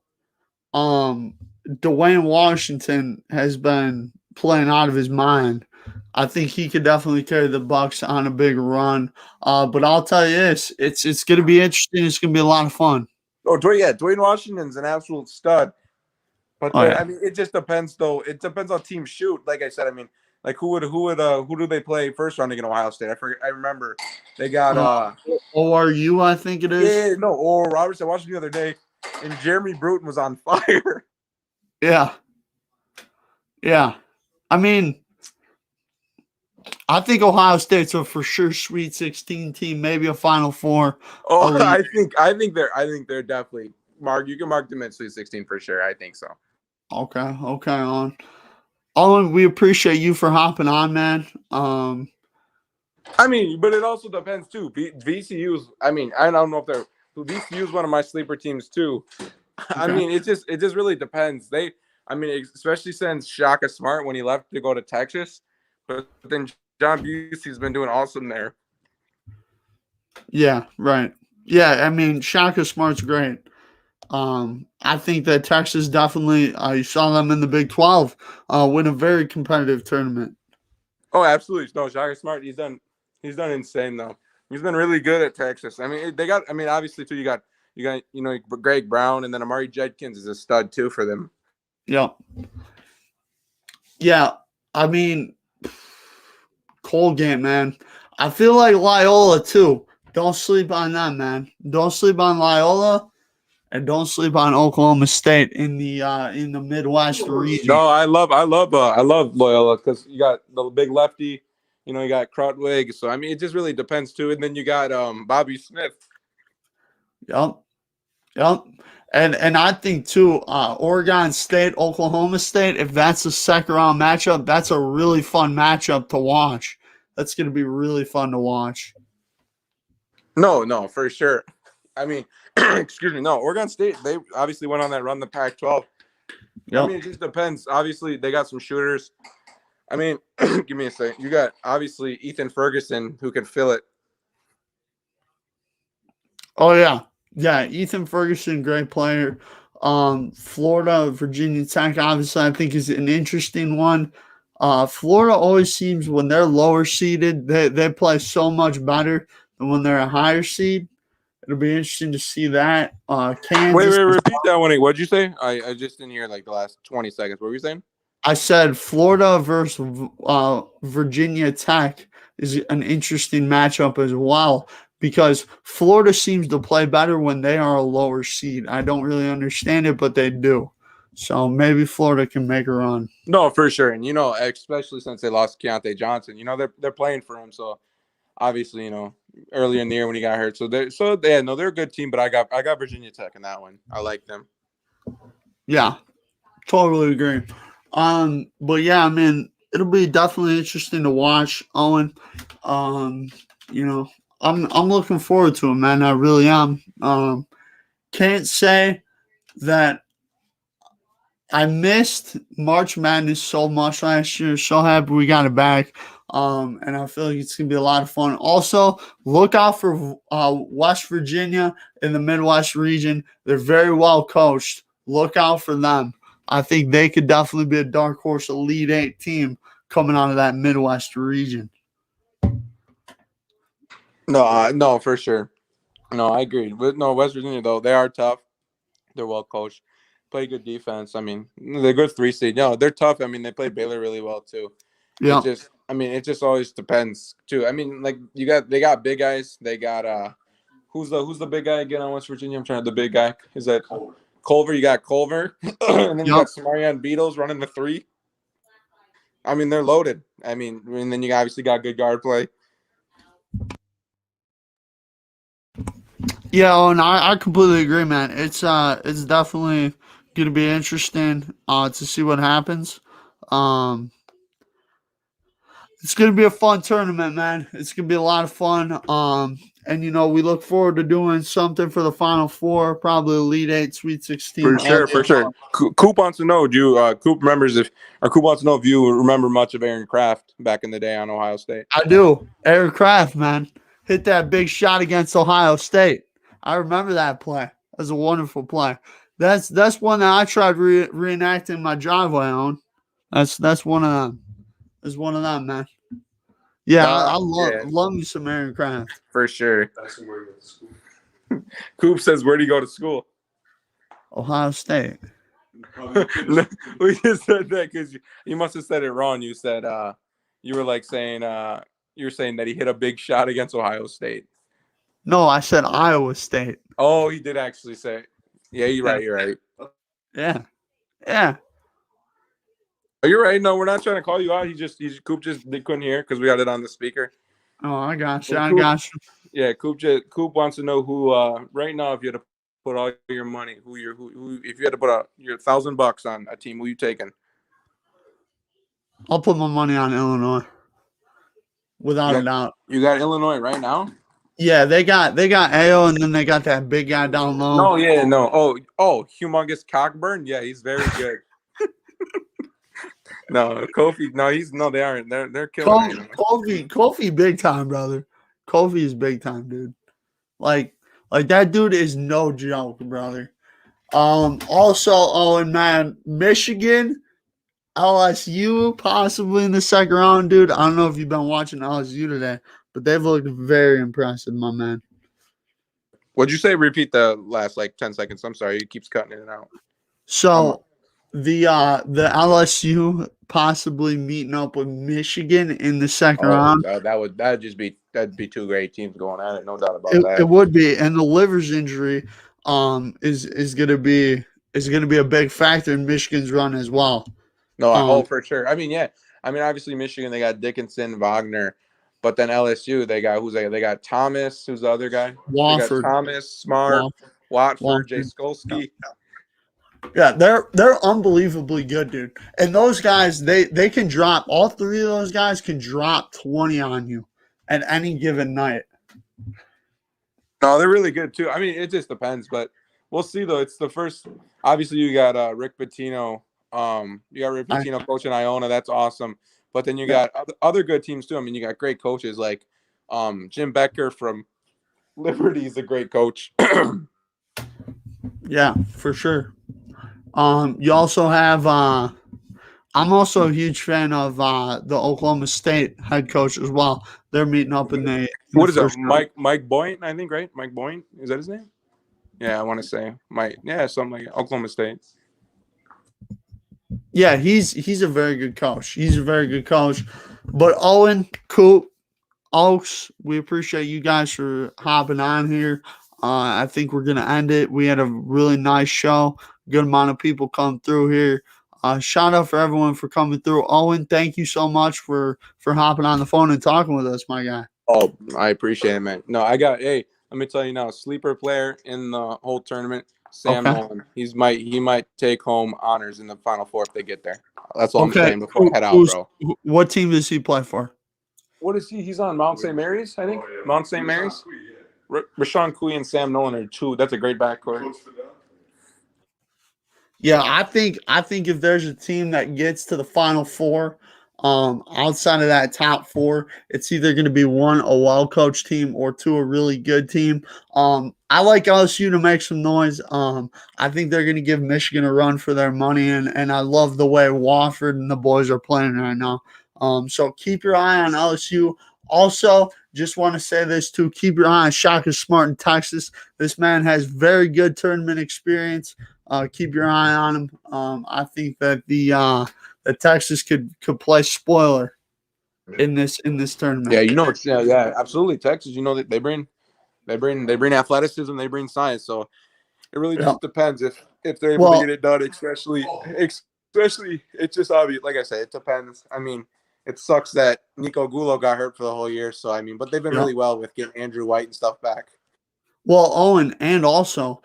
Dwayne Washington has been playing out of his mind. I think he could definitely carry the Bucks on a big run. But I'll tell you this, it's going to be interesting. It's going to be a lot of fun. Oh, Dwayne Washington's an absolute stud. But I mean, it just depends though. It depends on teams shoot. Like I said, I mean, like who do they play first round against Ohio State? I remember they got ORU, I think it is. Yeah, no, or Roberts. I watched the other day, and Jeremy Bruton was on fire. Yeah. I mean, I think Ohio State's a for sure Sweet 16 team, maybe a Final Four. Oh, I think they're definitely you can mark them at Sweet 16 for sure. I think so. Okay, Owen, we appreciate you for hopping on, man. I mean, but it also depends too. VCU's. I mean, I don't know if VCU's one of my sleeper teams too. Okay. I mean, it just really depends. Especially since Shaka Smart when he left to go to Texas, but then John Busey's been doing awesome there. Yeah, right. Yeah, I mean, Shaka Smart's great. I think that Texas definitely, you saw them in the Big 12 win a very competitive tournament. Oh, absolutely. No, Shaka Smart, he's done insane though. He's been really good at Texas. I mean, obviously too, you got Greg Brown, and then Amari Jenkins is a stud too for them. Yeah. I mean, Colgate, man. I feel like Loyola too. Don't sleep on them, man. Don't sleep on Loyola. And don't sleep on Oklahoma State in the Midwest region. No, I love Loyola because you got the big lefty, you got Krutwig. So I mean, it just really depends too. And then you got Bobby Smith. Yep. And I think too, Oregon State, Oklahoma State. If that's a second round matchup, that's a really fun matchup to watch. That's going to be really fun to watch. No, for sure. I mean, excuse me. No, Oregon State, they obviously went on that run, the Pac-12. Yep. I mean, it just depends. Obviously, they got some shooters. I mean, give me a second. You got, obviously, Ethan Ferguson, who can fill it. Oh, yeah. Yeah, Ethan Ferguson, great player. Florida, Virginia Tech, obviously, I think is an interesting one. Florida always seems when they're lower seeded, they play so much better than when they're a higher seed. It'll be interesting to see that. Kansas. Wait, repeat that one. What'd you say? I just didn't hear like the last 20 seconds. What were you saying? I said Florida versus Virginia Tech is an interesting matchup as well because Florida seems to play better when they are a lower seed. I don't really understand it, but they do. So maybe Florida can make a run. No, for sure. And, especially since they lost Keontae Johnson, they're playing for him. So, obviously, earlier in the year when he got hurt. They're a good team, but I got Virginia Tech in that one. I like them. Yeah, totally agree. But yeah, I mean, it'll be definitely interesting to watch, Owen. I'm looking forward to it, man. I really am. Can't say that I missed March Madness so much last year. So happy we got it back. And I feel like it's gonna be a lot of fun. Also, look out for West Virginia in the Midwest region. They're very well coached. Look out for them. I think they could definitely be a dark horse Elite Eight team coming out of that Midwest region. No, for sure. No, I agree. West Virginia though, they are tough. They're well coached. Play good defense. I mean, they're good 3 seed. No, they're tough. I mean, they play Baylor really well too. Yeah. It just always depends too. I mean, like they got big guys. They got who's the big guy again on West Virginia? I'm trying to the big guy. Is that Culver? You got Culver, and then you got Samarian Beatles running the 3. I mean, they're loaded. I mean, and then you obviously got good guard play. Yeah, and I completely agree, man. It's definitely gonna be interesting to see what happens. It's gonna be a fun tournament, man. It's gonna be a lot of fun. And we look forward to doing something for the Final Four, probably Elite Eight, Sweet 16. For sure. Coop wants to know. Coop wants to know if you remember much of Aaron Kraft back in the day on Ohio State. I do. Aaron Kraft, man, hit that big shot against Ohio State. I remember that play. That was a wonderful play. That's one that I tried reenacting my driveway on. That's one of them. That's one of them, man. Yeah, I love me some Aaron Kraft. For sure. Coop says, where do you go to school? Ohio State. No, we just said that because you must have said it wrong. You said you were like saying you were saying that he hit a big shot against Ohio State. No, I said Iowa State. Oh, he did actually say. Yeah, you're right. Yeah. Yeah. Oh, you're right. No, we're not trying to call you out. Coop they couldn't hear because we had it on the speaker. Oh, I got you. Yeah, Coop wants to know who right now, if you had to put all your money, who if you had to put your $1,000 on a team, who you taking? I'll put my money on Illinois. Without a doubt. You got Illinois right now? Yeah, they got Ayo, and then they got that big guy down low. No, yeah, no. Oh, humongous Cockburn. Yeah, he's very good. No, Kofi. They aren't. They're killing. Kofi, big time, brother. Kofi is big time, dude. Like that dude is no joke, brother. Also, Owen, man, Michigan, LSU, possibly in the second round, dude. I don't know if you've been watching LSU today, but they've looked very impressive, my man. What'd you say? Repeat the last 10 seconds. I'm sorry, it keeps cutting in and out. So the LSU possibly meeting up with Michigan in the second round. That'd be 2 great teams going at it, no doubt about that. It would be, and the Livers injury is gonna be a big factor in Michigan's run as well. No, for sure. I mean, yeah. I mean, obviously Michigan, they got Dickinson, Wagner, but then LSU, they got Thomas, who's the other guy? Wofford. They got Thomas, Smart, Watford, Jay Skolsky. Yeah, they're unbelievably good, dude. And those guys, they can drop. All 3 of those guys can drop 20 on you at any given night. No, they're really good too. I mean, it just depends, but we'll see though. It's the first. Obviously, you got Rick Pitino. You got Rick Pitino coaching Iona. That's awesome. But then you got other good teams too. I mean, you got great coaches like Jim Becker from Liberty is a great coach. Yeah, for sure. You also have. I'm also a huge fan of the Oklahoma State head coach as well. They're meeting up in the What is that? round. Mike Boynt, I think, right? Mike Boynt, is that his name? Yeah, I want to say Mike. Yeah, something like Oklahoma State. Yeah, he's a very good coach. He's a very good coach. But Owenn, Coop, Ochs, we appreciate you guys for hopping on here. I think we're gonna end it. We had a really nice show. Good amount of people come through here. Shout out for everyone for coming through. Owenn, thank you so much for hopping on the phone and talking with us, my guy. Oh, I appreciate it, man. No, hey, let me tell you now, sleeper player in the whole tournament, Sam Nolan. He might take home honors in the Final Four if they get there. That's all I'm saying before I head out, bro. What team does he play for? What is he? He's on Mount St. Mary's, I think. Mount St. Mary's. Rashawn Cui and Sam Nolan are two. That's a great backcourt. Yeah, I think if there's a team that gets to the Final Four, outside of that top four, it's either going to be one, a well-coached team, or two, a really good team. I like LSU to make some noise. I think they're going to give Michigan a run for their money, and I love the way Wofford and the boys are playing right now. So keep your eye on LSU. Also, just want to say this too: keep your eye on Shaka Smart in Texas. This man has very good tournament experience. Keep your eye on him. I think that the Texas could play spoiler in this tournament. Yeah, yeah, absolutely. Texas, that they bring athleticism, they bring science. So it really just depends if they're able to get it done. Especially, it's just obvious. Like I said, it depends. I mean, it sucks that Nico Gulo got hurt for the whole year. So I mean, but they've been really well with getting Andrew White and stuff back. Well, Owen, and also,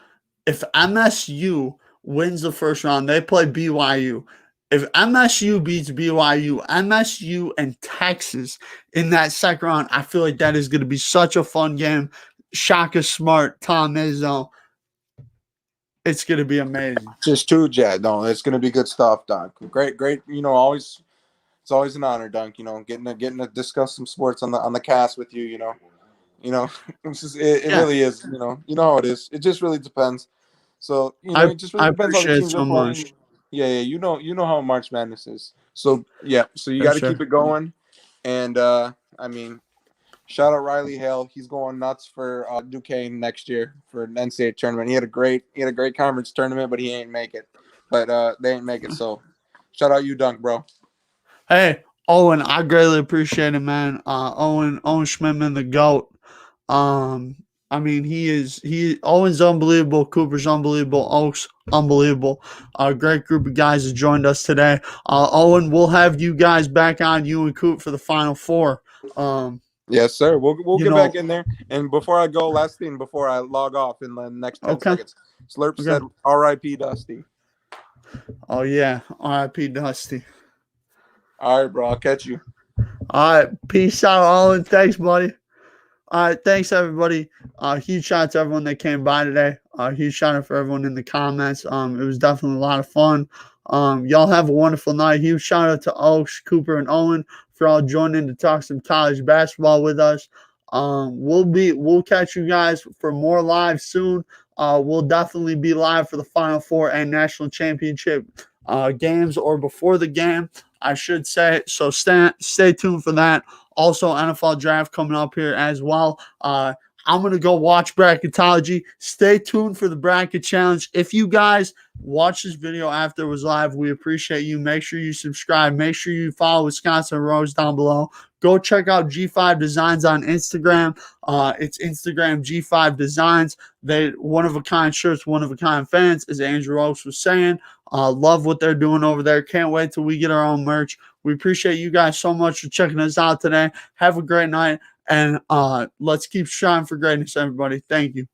if MSU wins the first round, they play BYU. If MSU beats BYU, MSU and Texas in that second round, I feel like that is going to be such a fun game. Shaka Smart, Tom Izzo. It's going to be amazing. Just too, Jed. No, it's going to be good stuff, Dunk. Great. It's always an honor, Dunk. Getting to discuss some sports on the cast with you. It really is. You know how it is. It just really depends. So it just really depends on the teams so much. Yeah, you know how March Madness is. So yeah, so you got to keep it going, and I mean, shout out Riley Hale. He's going nuts for Duquesne next year for an NCAA tournament. He had a great conference tournament, but he ain't make it. But they ain't make it. So shout out you, Dunk, bro. Hey, Owen, I greatly appreciate it, man. Owen Schmidtman, the GOAT. I mean, Owen's unbelievable. Cooper's unbelievable. Ochs, unbelievable. A great group of guys have joined us today. Owen, we'll have you guys back on, you and Coop, for the Final Four. Yes, sir. We'll get back in there. And before I go, last thing before I log off in the next 10 seconds, Slurp said R.I.P. Dusty. Oh, yeah. R.I.P. Dusty. All right, bro. I'll catch you. All right. Peace out, Owen. Thanks, buddy. All right. Thanks, everybody. Huge shout out to everyone that came by today. Huge shout out for everyone in the comments. It was definitely a lot of fun. Y'all have a wonderful night. Huge shout out to Ochs, Cooper, and Owen for all joining to talk some college basketball with us. We'll catch you guys for more live soon. We'll definitely be live for the Final Four and national championship games, or before the game, I should say. So stay tuned for that. Also, NFL draft coming up here as well. I'm going to go watch bracketology. Stay tuned for the bracket challenge. If you guys watch this video after it was live, we appreciate you. Make sure you subscribe. Make sure you follow Wisconsin Rose down below. Go check out G5 Designs on Instagram. It's Instagram G5 Designs. They one-of-a-kind shirts, one-of-a-kind fans, as Andrew Ochs was saying. Love what they're doing over there. Can't wait till we get our own merch. We appreciate you guys so much for checking us out today. Have a great night. And let's keep striving for greatness, everybody. Thank you.